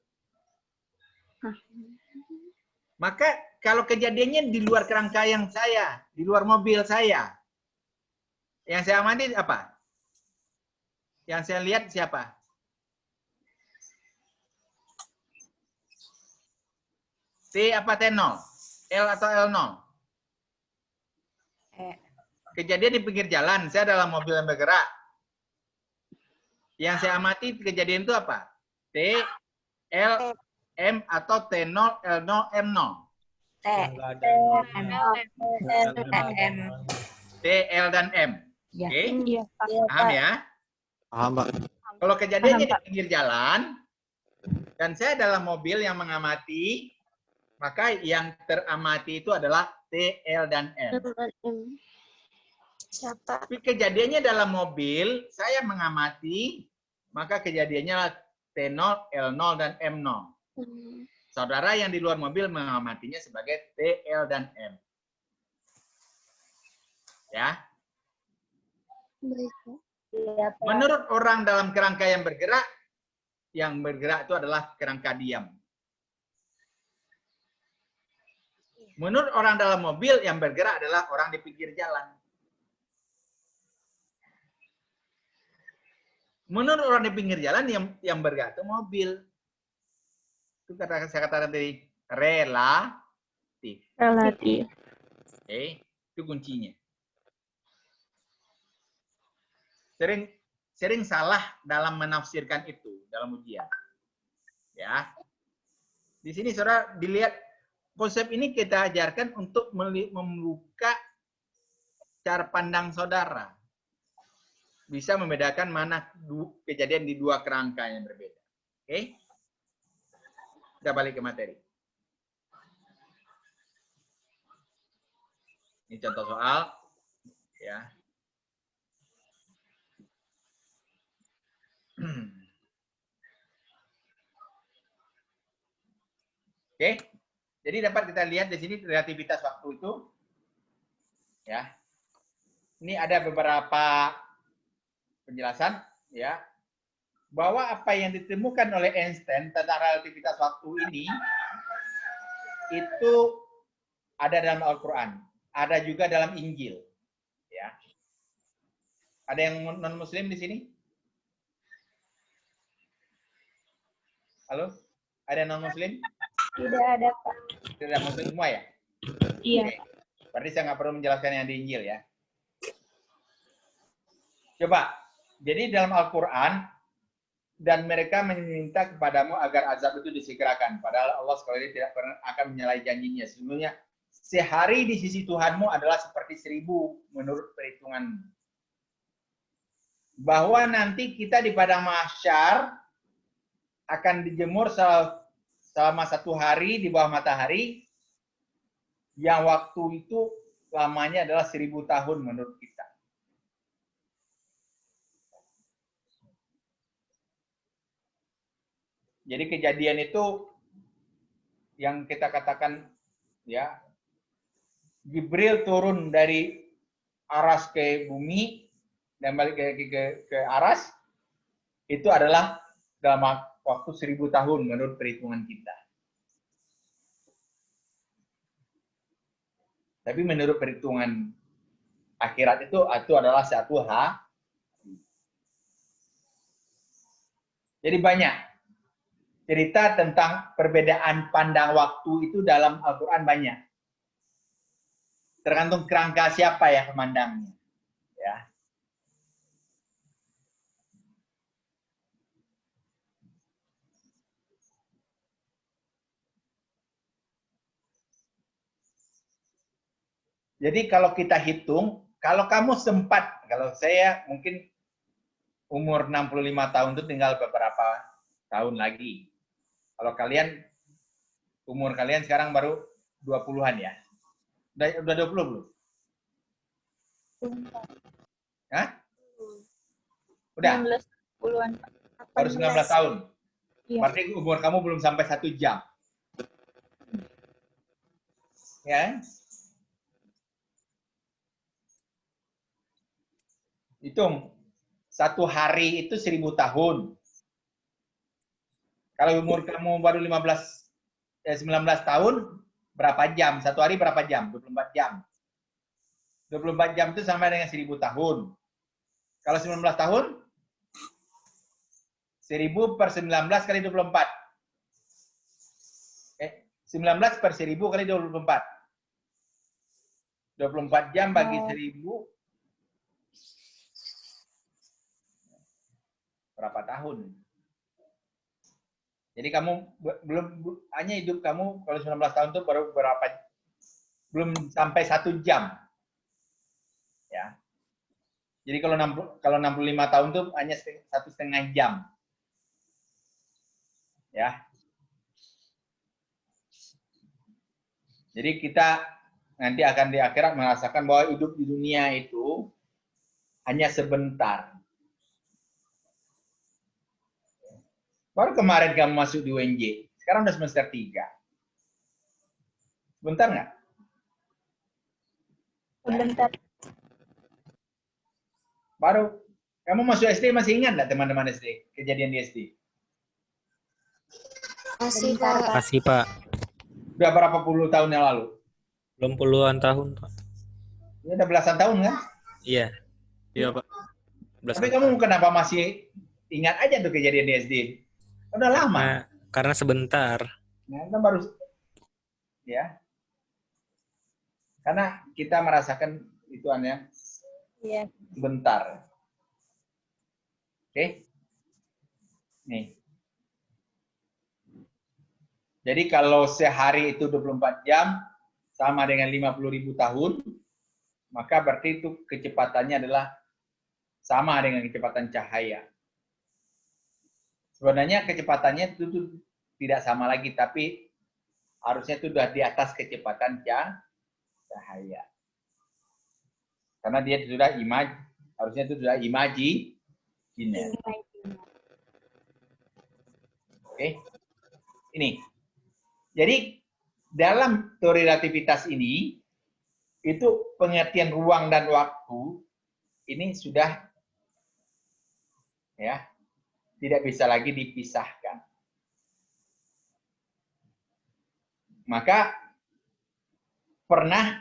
Maka kalau kejadiannya di luar kerangka yang saya, di luar mobil saya, yang saya amati apa? Yang saya lihat siapa? T apa T0? L atau L0? Kejadian di pinggir jalan, saya dalam mobil yang bergerak. Yang saya amati kejadian itu apa? T, L, M atau T0, L0, M0. T. M. T, L, dan M. Ya. Oke? Iya, Pak. Paham ya? Paham, Pak. Kalau kejadiannya Paham, di pinggir jalan, dan saya dalam mobil yang mengamati, maka yang teramati itu adalah T, L, dan M. Siapa? Tapi kejadiannya dalam mobil, saya mengamati, maka kejadiannya adalah T0, L0, dan M0. Saudara yang di luar mobil mengamatinya sebagai T, L, dan M. Ya. Baik, Pak. Iya, Pak. Menurut orang dalam kerangka yang bergerak itu adalah kerangka diam. Menurut orang dalam mobil yang bergerak adalah orang di pinggir jalan. Menurut orang di pinggir jalan yang bergerak itu mobil. Itu saya katakan tadi relatif. Relatif. Oke, itu kuncinya. Sering salah dalam menafsirkan itu dalam ujian. Ya. Di sini saudara dilihat konsep ini kita ajarkan untuk membuka cara pandang saudara. Bisa membedakan mana kejadian di dua kerangka yang berbeda. Oke? Kita balik ke materi. Ini contoh soal. Ya. Oke? Jadi dapat kita lihat di sini relativitas waktu itu. Ya. Ini ada beberapa penjelasan ya bahwa apa yang ditemukan oleh Einstein tentang relativitas waktu ini itu ada dalam Al-Qur'an, ada juga dalam Injil ya. Ada yang non muslim di sini? Halo? Ada yang non muslim? Tidak ada, Pak. Tidak muslim semua ya? Iya. Oke. Berarti saya nggak perlu menjelaskan yang di Injil ya. Coba. Jadi dalam Al-Quran, dan mereka meminta kepadamu agar azab itu disegerakan. Padahal Allah sekali lagi tidak pernah akan menyalahi janjinya. Sesungguhnya sehari di sisi Tuhanmu adalah seperti 1000 menurut perhitungan. Bahwa nanti kita di padang mahsyar akan dijemur selama 1 hari di bawah matahari, yang waktu itu lamanya adalah 1000 tahun menurut kita. Jadi kejadian itu yang kita katakan ya, Jibril turun dari aras ke bumi dan balik ke aras, itu adalah dalam waktu 1000 tahun menurut perhitungan kita. Tapi menurut perhitungan akhirat itu adalah 1 hari. Jadi banyak cerita tentang perbedaan pandang waktu itu dalam Al-Quran banyak. Tergantung kerangka siapa yang memandangnya. Ya. Jadi kalau kita hitung, kalau kamu sempat, kalau saya mungkin umur 65 tahun itu tinggal beberapa tahun lagi. Kalau kalian, umur kalian sekarang baru 20-an ya? Udah 20 belum? Hah? Udah? 19-an. Baru 19 tahun? Iya. Berarti umur kamu belum sampai 1 jam. Ya? Hitung. 1 hari itu 1000 tahun. Kalau umur kamu baru 19 tahun, berapa jam? 1 hari berapa jam? 24 jam. 24 jam itu sama dengan 1000 tahun. Kalau 19 tahun, 1000 per 19 kali 24. 19 per 1000 kali 24. 24 jam bagi 1000. Berapa tahun? Jadi kamu belum hanya hidup kamu kalau 19 tahun itu baru belum sampai 1 jam. Ya. Jadi kalau 65 tahun itu hanya 1,5 jam. Ya. Jadi kita nanti akan di akhirat merasakan bahwa hidup di dunia itu hanya sebentar. Baru kemarin kamu masuk di UNJ, sekarang udah semester 3. Bentar nggak? Sebentar. Baru, kamu masuk SD masih ingat nggak teman-teman SD? Kejadian di SD? Masih, Pak. Kasih Pak. Udah berapa puluh tahun yang lalu? Belum puluhan tahun Pak. Ini udah belasan tahun kan? Iya. Iya Pak. Tapi kamu kenapa masih ingat aja tuh kejadian di SD? Udah lama. Karena sebentar. Nah, kita baru ya. Karena kita merasakan itu aneh. Iya. Sebentar. Oke. Nih. Jadi kalau sehari itu 24 jam sama dengan 50.000 tahun, maka berarti itu kecepatannya adalah sama dengan kecepatan cahaya. Sebenarnya kecepatannya itu tidak sama lagi, tapi harusnya itu sudah di atas kecepatan cahaya. Karena dia sudah harusnya itu sudah imajiner. Oke. Ini. Jadi dalam teori relativitas ini, itu pengertian ruang dan waktu ini sudah ya tidak bisa lagi dipisahkan. Maka pernah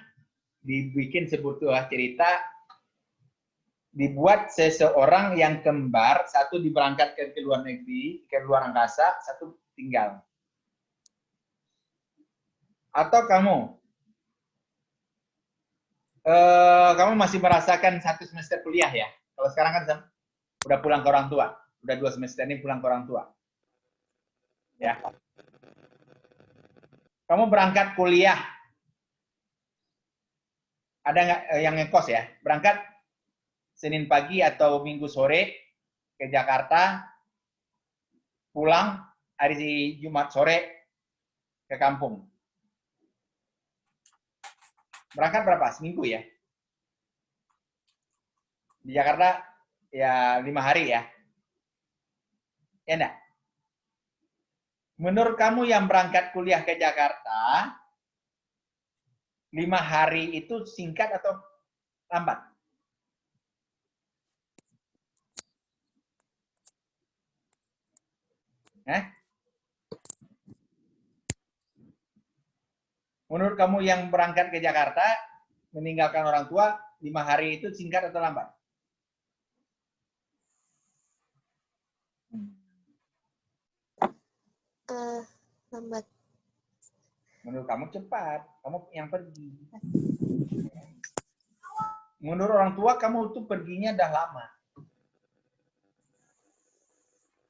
dibikin sebuah cerita, dibuat seseorang yang kembar, satu diberangkatkan ke luar negeri, ke luar angkasa, satu tinggal. Atau kamu masih merasakan 1 semester kuliah ya? Kalau sekarang kan udah pulang ke orang tua, Udah 2 semester ini pulang ke orang tua. Ya. Kamu berangkat kuliah. Ada nggak yang ngekos ya? Berangkat Senin pagi atau Minggu sore ke Jakarta, pulang hari Jumat sore ke kampung. Berangkat berapa? Seminggu ya? Di Jakarta ya 5 hari ya? Ya enggak? Menurut kamu yang berangkat kuliah ke Jakarta, 5 hari itu singkat atau lambat? Menurut kamu yang berangkat ke Jakarta, meninggalkan orang tua, 5 hari itu singkat atau lambat? Lambat. Menurut kamu cepat, kamu yang pergi. Menurut orang tua, kamu tuh perginya dah lama.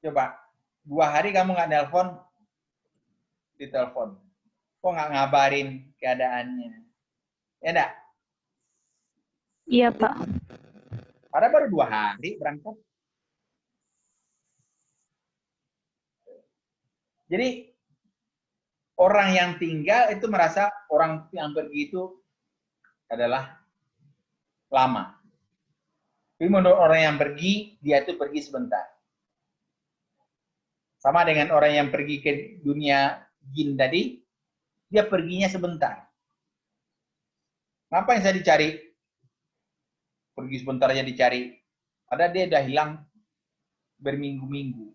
Coba, 2 hari kamu nggak nelpon, ditelepon. Kok nggak ngabarin keadaannya? Ya enggak? Iya, Pak. Padahal baru 2 hari berangkat. Jadi, orang yang tinggal itu merasa orang yang pergi itu adalah lama. Tapi menurut orang yang pergi, dia itu pergi sebentar. Sama dengan orang yang pergi ke dunia jin tadi, dia perginya sebentar. Ngapain saya dicari? Pergi sebentar aja dicari. Padahal dia udah hilang berminggu-minggu.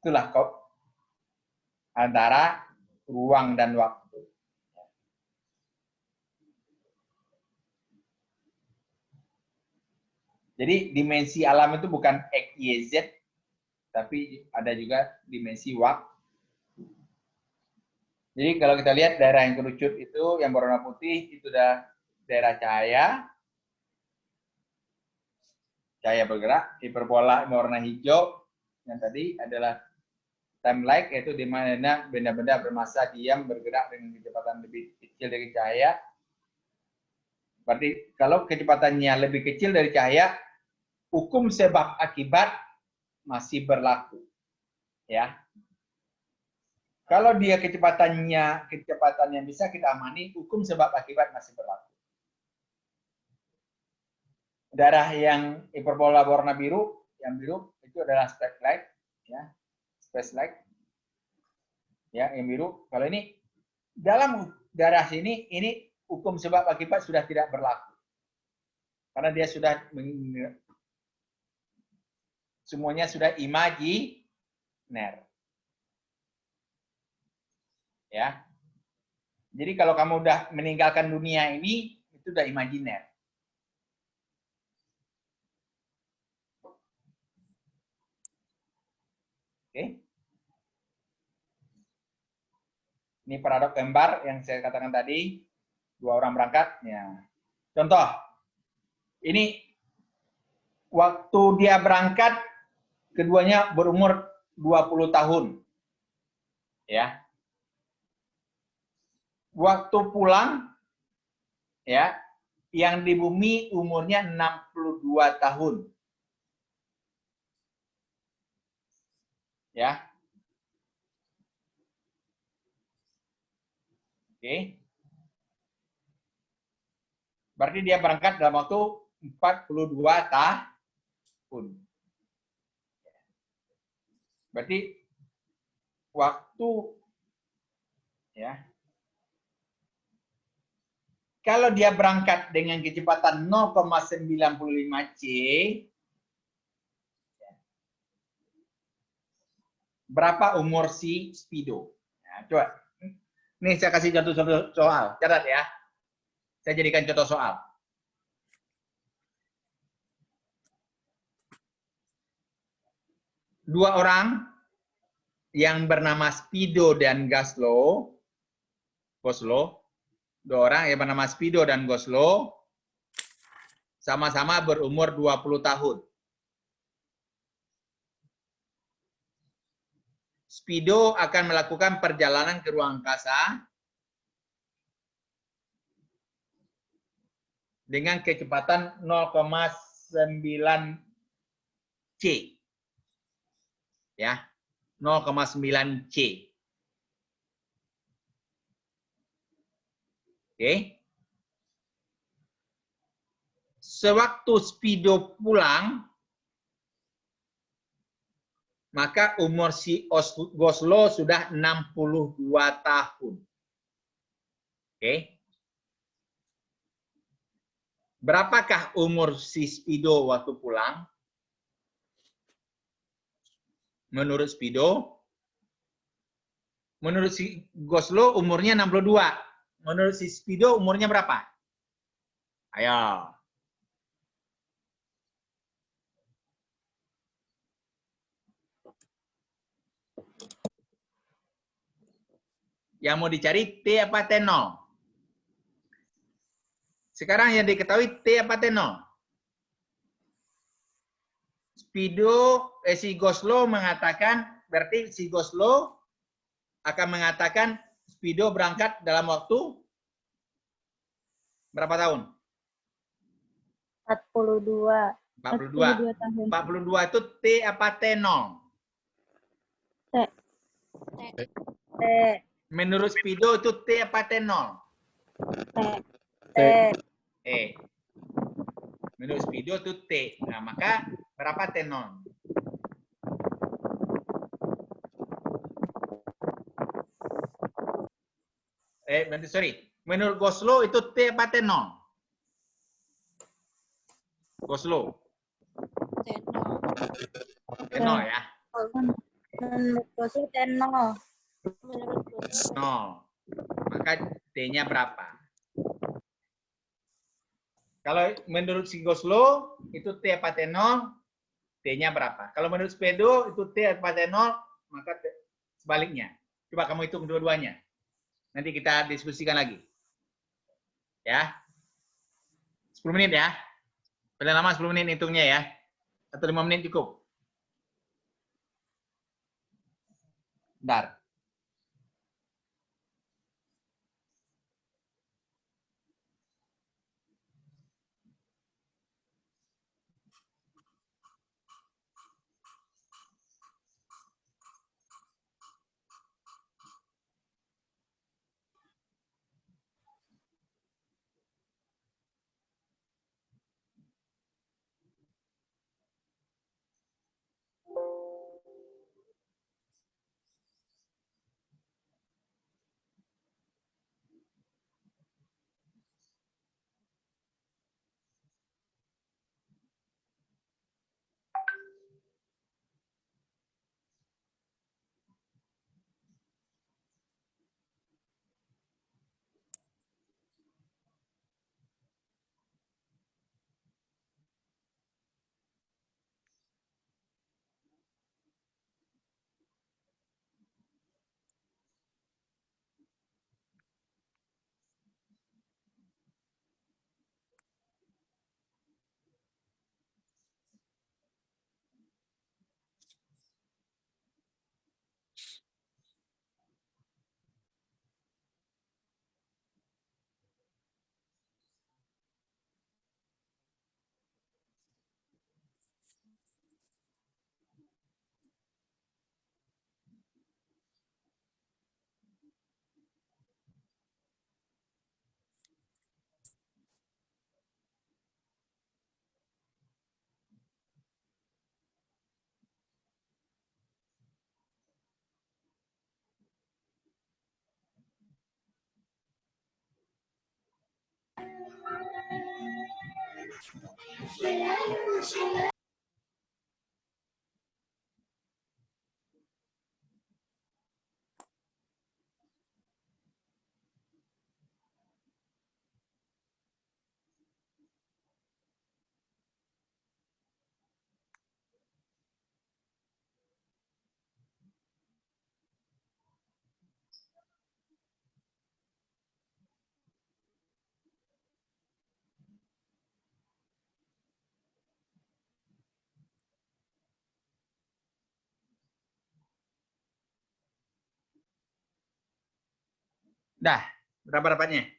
Itulah kok antara ruang dan waktu. Jadi dimensi alam itu bukan X, Y, Z, tapi ada juga dimensi waktu. Jadi kalau kita lihat daerah yang kerucut itu, yang berwarna putih, itu udah daerah cahaya. Cahaya bergerak, hiperbola berwarna hijau, yang tadi adalah time light, yaitu di mana benda-benda bermassa diam bergerak dengan kecepatan lebih kecil dari cahaya. Berarti kalau kecepatannya lebih kecil dari cahaya, hukum sebab akibat masih berlaku. Ya. Kalau dia kecepatan yang bisa kita amani, hukum sebab akibat masih berlaku. Darah yang hiperbola warna biru, yang biru itu adalah space light, ya. Space light. Ya, yang biru. Kalau ini dalam darah sini, ini hukum sebab akibat sudah tidak berlaku. Karena dia sudah semuanya sudah imajiner. Ya. Jadi kalau kamu udah meninggalkan dunia ini, itu udah imajiner. Oke. Ini paradok kembar yang saya katakan tadi, 2 orang berangkat. Ya. Contoh, ini waktu dia berangkat, keduanya berumur 20 tahun. Ya. Waktu pulang, ya, yang di bumi umurnya 62 tahun. Ya. Oke. Berarti dia berangkat dalam waktu 42 tahun. Berarti waktu, ya, kalau dia berangkat dengan kecepatan 0,95 C, berapa umur si Speedo? Nah, coba. Nih saya kasih contoh soal. Catat ya. Saya jadikan contoh soal. Dua orang yang bernama Speedo dan Goslow, dua orang yang bernama Speedo dan Goslow, sama-sama berumur 20 tahun. Speedo akan melakukan perjalanan ke ruang angkasa dengan kecepatan 0,9 C. Ya, 0,9 C. Oke. Sewaktu Speedo pulang, maka umur si Goslow sudah 62 tahun. Oke. Berapakah umur si Speedo waktu pulang? Menurut Speedo, menurut si Goslow umurnya 62. Menurut si Speedo umurnya berapa? Ayo. Yang mau dicari T apa T0? Sekarang yang diketahui T apa T0? Speedo, si Goslow mengatakan, berarti si Goslow akan mengatakan Speedo berangkat dalam waktu berapa tahun? 42. 42. 42 tahun. 42 itu T apa T0? T. T. Menurut Speedo itu T apa T0? T. T. Menurut Speedo itu T. Nah, maka berapa T0? Sorry. Menurut Goslow itu T apa T0? Goslow. T0 ya. Menurut Goslow T0. Nol. Maka T-nya berapa? Kalau menurut si Goslow itu T apa T0, T-nya berapa? Kalau menurut Speedo itu T apa T0, maka sebaliknya. Coba kamu hitung dua-duanya. Nanti kita diskusikan lagi. Ya. 10 menit ya. Paling lama 10 menit hitungnya ya. Atau 5 menit cukup. Bentar. Dah, berapa dapatnya?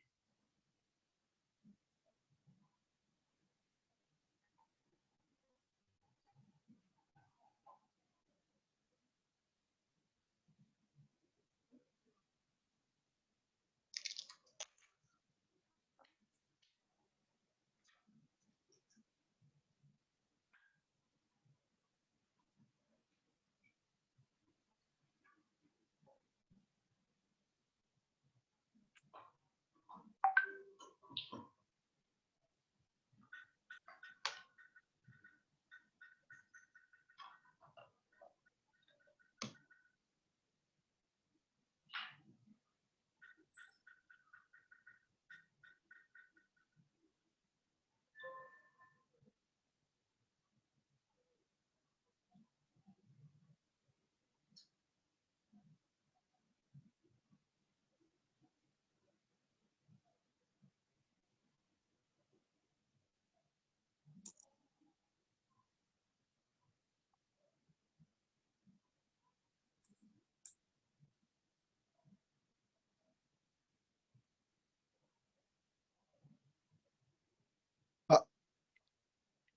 Pak,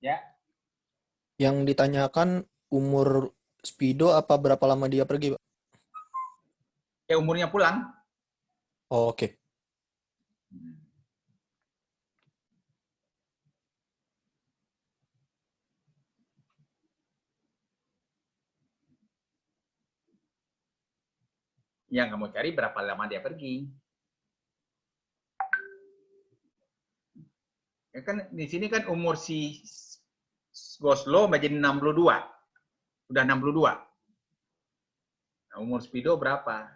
Ya. yang ditanyakan umur Spido apa berapa lama dia pergi, Pak? Ya umurnya pulang. Oh, oke. Yang kamu cari berapa lama dia pergi. Ya kan di sini kan umur si Goslo menjadi 62. Udah 62. Nah, umur Spido berapa?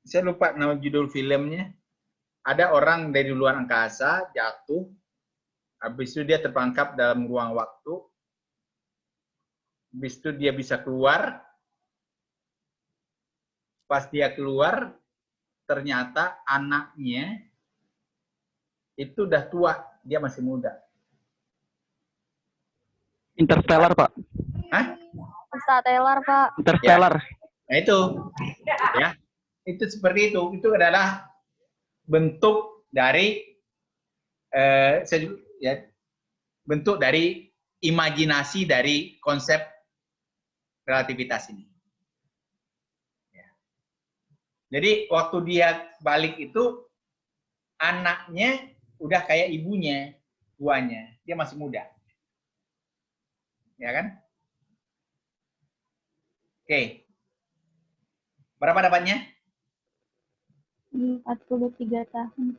Saya lupa nama judul filmnya. Ada orang dari luar angkasa jatuh, habis itu dia terperangkap dalam ruang waktu, habis itu dia bisa keluar, pas dia keluar, ternyata anaknya itu udah tua, dia masih muda. Interstellar, Pak. Hah? Interstellar, Pak. Interstellar. Nah itu, ya, itu seperti itu adalah bentuk dari bentuk dari imajinasi dari konsep relativitas ini. Ya. Jadi waktu dia balik itu anaknya udah kayak ibunya, tuanya, dia masih muda, ya kan? Oke, berapa dapatnya? 43 tahun.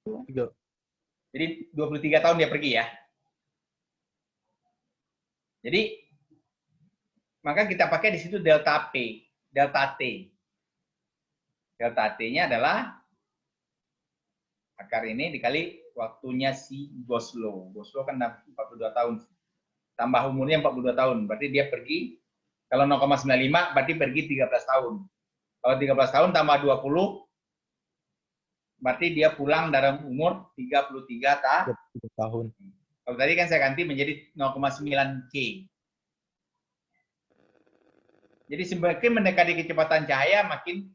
3. Jadi 23 tahun dia pergi ya. Jadi maka kita pakai di situ delta P, delta T. Delta T-nya adalah akar ini dikali waktunya si Goslo. Goslo kan 42 tahun. Tambah umurnya 42 tahun. Berarti dia pergi, kalau 0,95 berarti pergi 13 tahun. Kalau 13 tahun tambah 20, berarti dia pulang dalam umur 33 tahun. Kalau tadi kan saya ganti menjadi 0,9 K. Jadi semakin mendekati kecepatan cahaya, makin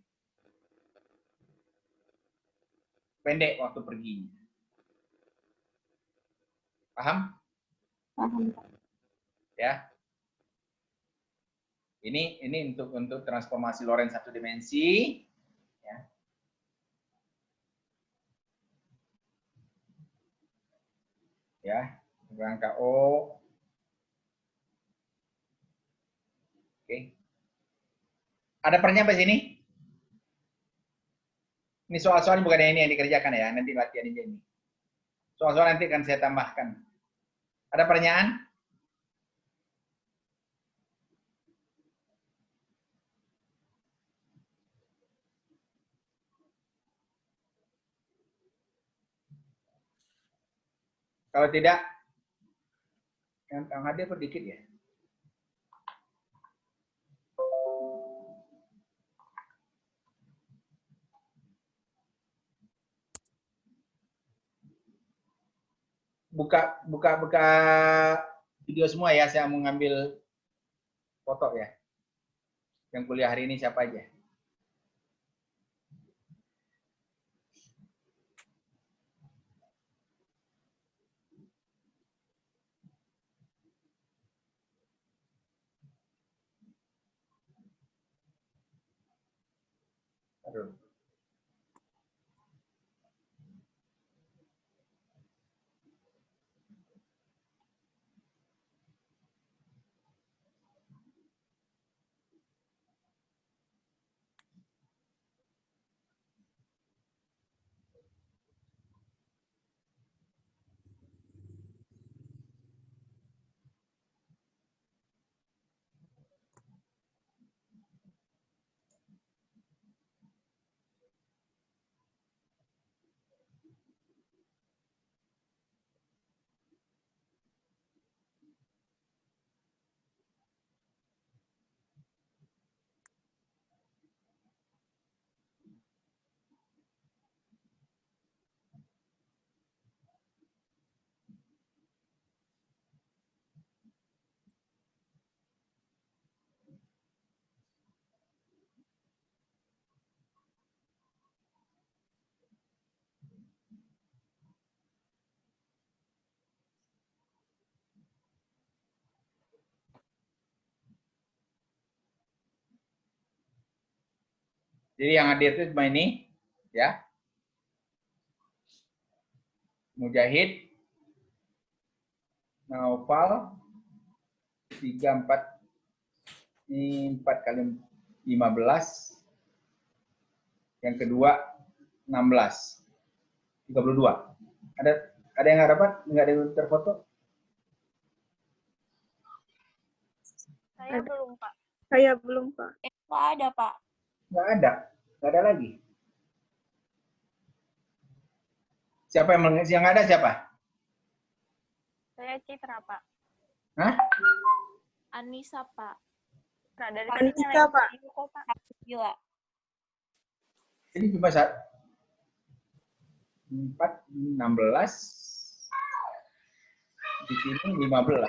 pendek waktu pergi. Paham? Paham, Pak. Ya. Ini untuk transformasi Lorentz satu dimensi. Ya. Ya, angka O. Oke. Ada pernya sampai sini? Ini soal-soal bukan ini yang dikerjakan ya, nanti latihan ini. Soal-soal nanti akan saya tambahkan. Ada pertanyaan? Kalau tidak, yang hadir sedikit ya. Buka video semua ya, saya mau ngambil foto ya. Yang kuliah hari ini siapa aja? Aduh. Jadi yang hadir itu cuma ini, ya. Mujahid, Naufal, 3, 4, ini 4 kali 15. Yang kedua 16, 32. Ada yang nggak dapat? Nggak ada yang terfoto? Saya belum, Pak. Saya belum, Pak. Nggak ada, Pak. Nggak ada lagi. Siapa yang ada siapa? Saya Citra, Pak. Hah? Anissa, Pak. Nah, dari Anissa, Pak. kok, Pak. Gila. Ini cuma 4, 16. Di sini 15.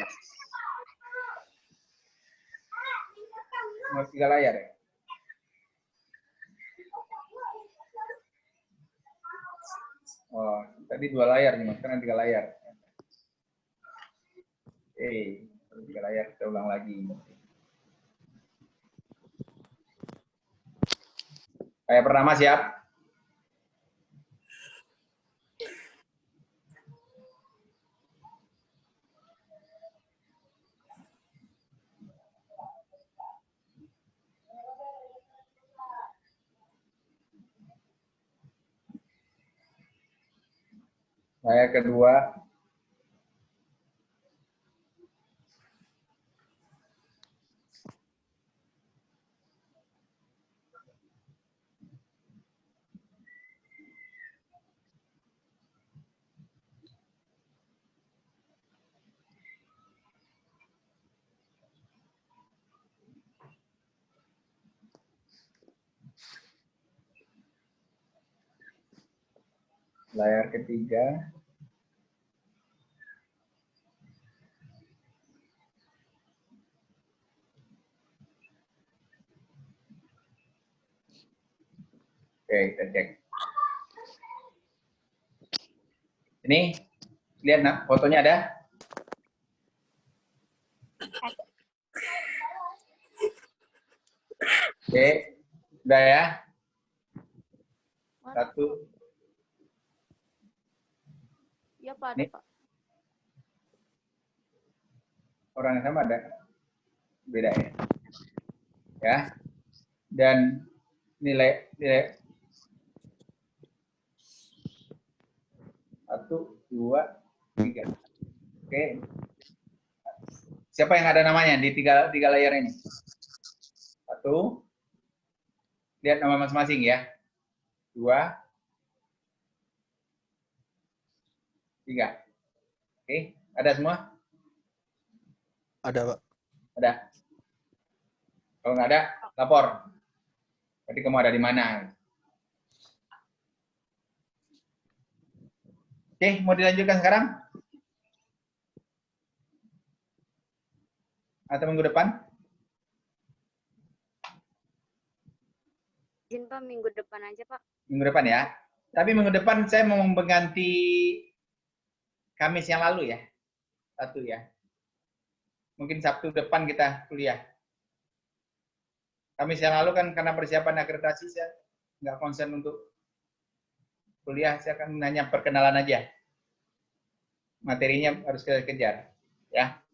Mau 3 layar ya? Oh, tadi 2 layar nih, sekarang 3 layar. Oke, 3 layar, kita ulang lagi. Kayak pertama siap? Layar kedua. Layar ketiga. Oke, kita cek. Ini, lihat nak, fotonya ada? Oke, udah ya? 1. Iya, Pak. Ada, Nih. Pak. Orang yang sama ada? Beda ya? Ya. Dan nilai 1, 2, 3. Oke. Siapa yang ada namanya di tiga layar ini? 1. Lihat nama masing-masing ya. 2, 3. Oke, ada semua? Ada, Pak. Ada. Kalau nggak ada, lapor. Berarti kamu ada di mana? Oke, mau dilanjutkan sekarang? Atau minggu depan? Izin Pak, minggu depan aja Pak. Minggu depan ya. Tapi minggu depan saya mau mengganti Kamis yang lalu ya. Satu ya. Mungkin Sabtu depan kita kuliah. Kamis yang lalu kan karena persiapan akreditasi saya nggak konsen untuk kuliah, saya akan nanya perkenalan aja. Materinya harus kita kejar, ya.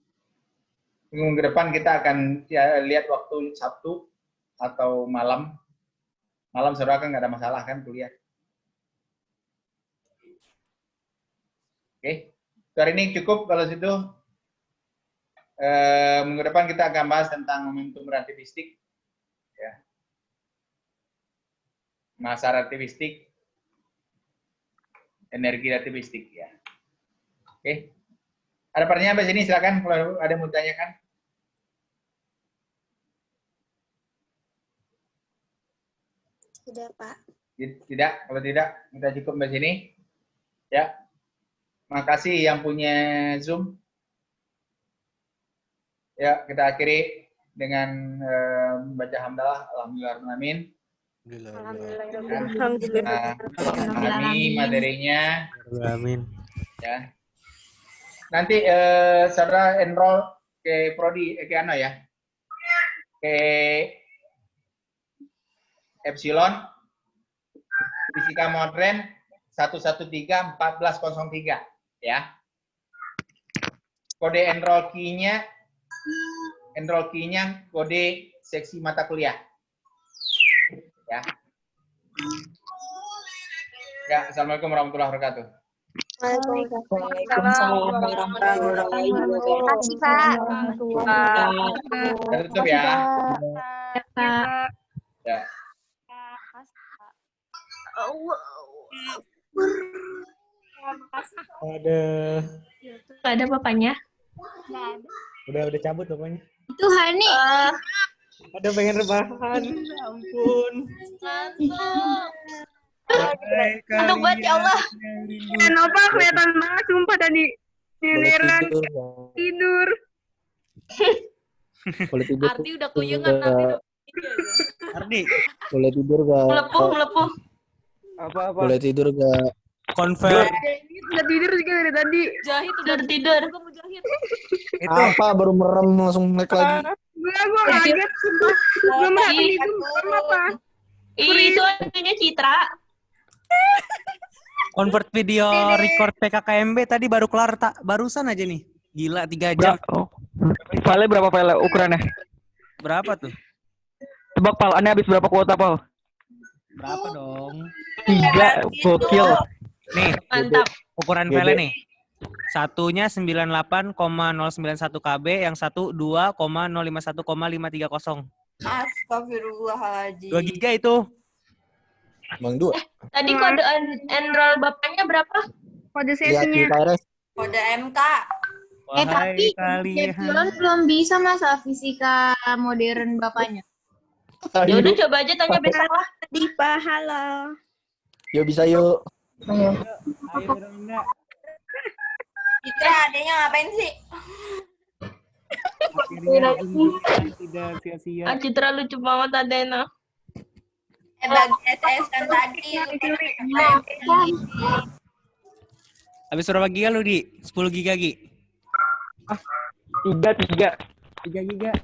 Minggu depan kita akan ya, lihat waktu Sabtu atau malam. Malam saudara kan nggak ada masalah kan kuliah. Oke, hari ini cukup kalau situ. Minggu depan kita akan bahas tentang momentum relativistik. Ya. Masa relativistik, energi relativistik ya. Oke. Ada pertanyaan di sini silakan kalau ada yang mau ditanyakan. Tidak, Pak. Tidak, kalau tidak kita cukup di sini. Ya. Makasih yang punya Zoom. Ya, kita akhiri dengan membaca hamdalah. Alhamdulillahirrahmanirrahim. Alhamdulillah. Kami materinya. Amin. Ya. Nanti saudara enroll ke prodi ke ano ya. Ke Epsilon Fisika Modern 113-1403 ya. Kode enroll key-nya kode seksi mata kuliah. Ya. Ya, assalamualaikum warahmatullahi wabarakatuh. Waalaikumsalam warahmatullahi wabarakatuh. Terima kasih Pak. Kita tutup ya. Ya. Ada. Nggak ada bapaknya. Udah cabut bapaknya. Itu Hani. Ada pengen rebahan. Ya ampun. Ngantuk banget ya Allah. Nova kelihatan banget sumpah tadi. Beneran tidur. Boleh tidur. Ardi udah kuyengan nanti. Ardi, Boleh tidur gak? Melepuh. Apa-apa? Boleh tidur gak? konver Udah tidur juga dari tadi. Jahit udah Tidur. Gua mau jahit. itu Apa baru merem langsung naik lagi? Gua kaget sumpah. Gua merhatiin itu apa? Itu adanya Citra. convert video record PKKMB tadi baru kelar barusan aja nih. Gila 3 jam. Filenya berapa file ukurannya? Berapa tuh? Tebak Pal, aneh habis berapa kuota Pal? Berapa dong? 3, gokil. Nih, Mantap. ukuran file nih. Satunya 98,091 KB, yang satu 2,051,530. Astagfirullahaladzim. 2 giga itu. Bang 2. Tadi kode enroll bapaknya berapa? Kode Lihat di sesinya. KRS. Kode MK. Wahai Epsilon kalian. belum bisa masa fisika modern bapaknya. Ya udah coba aja tanya besok lah. Di pahala. Yuk bisa yuk. Ayo dong, Nda. Citra adanya ngapain sih? Akhirnya Zoom tidak sia-sia. Citra lucu banget Adena. Bagi SS kan tadi. Habis berapa giga lu, Di? 10 giga, Gi? 3. 3 giga.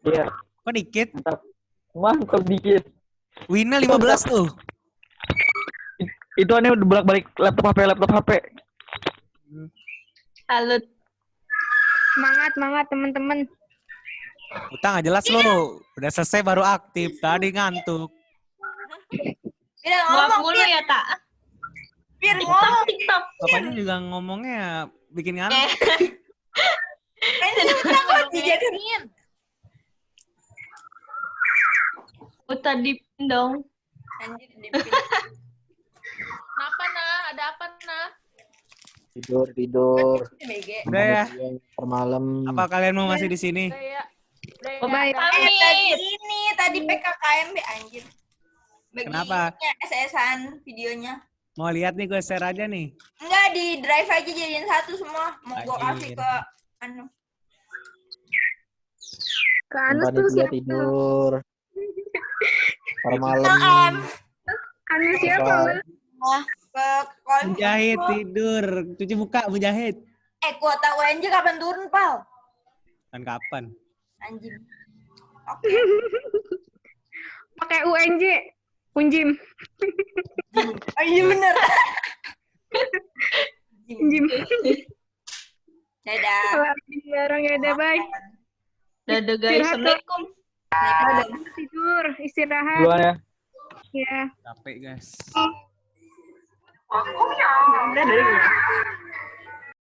Iya, Kok dikit? mantap dikit. Wina 15 tuh. Itu aneh udah bolak-balik laptop HP. Salut. Semangat teman-teman. Utang nggak jelas lu. Udah selesai baru aktif. Tadi ngantuk. Biar Ngomong ngomong, mulu ya, Tak? biar ngomong. TikTok. Bapaknya juga ngomongnya bikin ngantuk. Ini kita kok dijadiin. Tadi dong. Anjir, dipin. Kenapa, Nah? Ada apa, Nah? Tidur. BG. Udah ya. Per malam. Apa kalian mau masih di sini? Udah ya. Udah ya. Bye. Tadi PKKMB anjir. Kenapa? SS-an videonya. Mau lihat nih, gue share aja nih. Enggak, di drive aja jadiin satu semua. Mau gua Anjir. kasih ke anu. Ke Anus tuh Panitia siapa? tidur. Ntar malam. Anu siapa? Wah, ke sekolah. Mujahid tidur. Cuci muka, Mujahid. Kuota UNJ kapan turun, Pal? Kan kapan? Anjing. Oke. Pakai UNJ. Unjim. Oh iya bener. Unjim. Dadah. Kalau dilarang ya udah bye. Dadah guys. Assalamualaikum. Tidur, istirahat. Duluan ya. Ya. Capek guys. Udah dari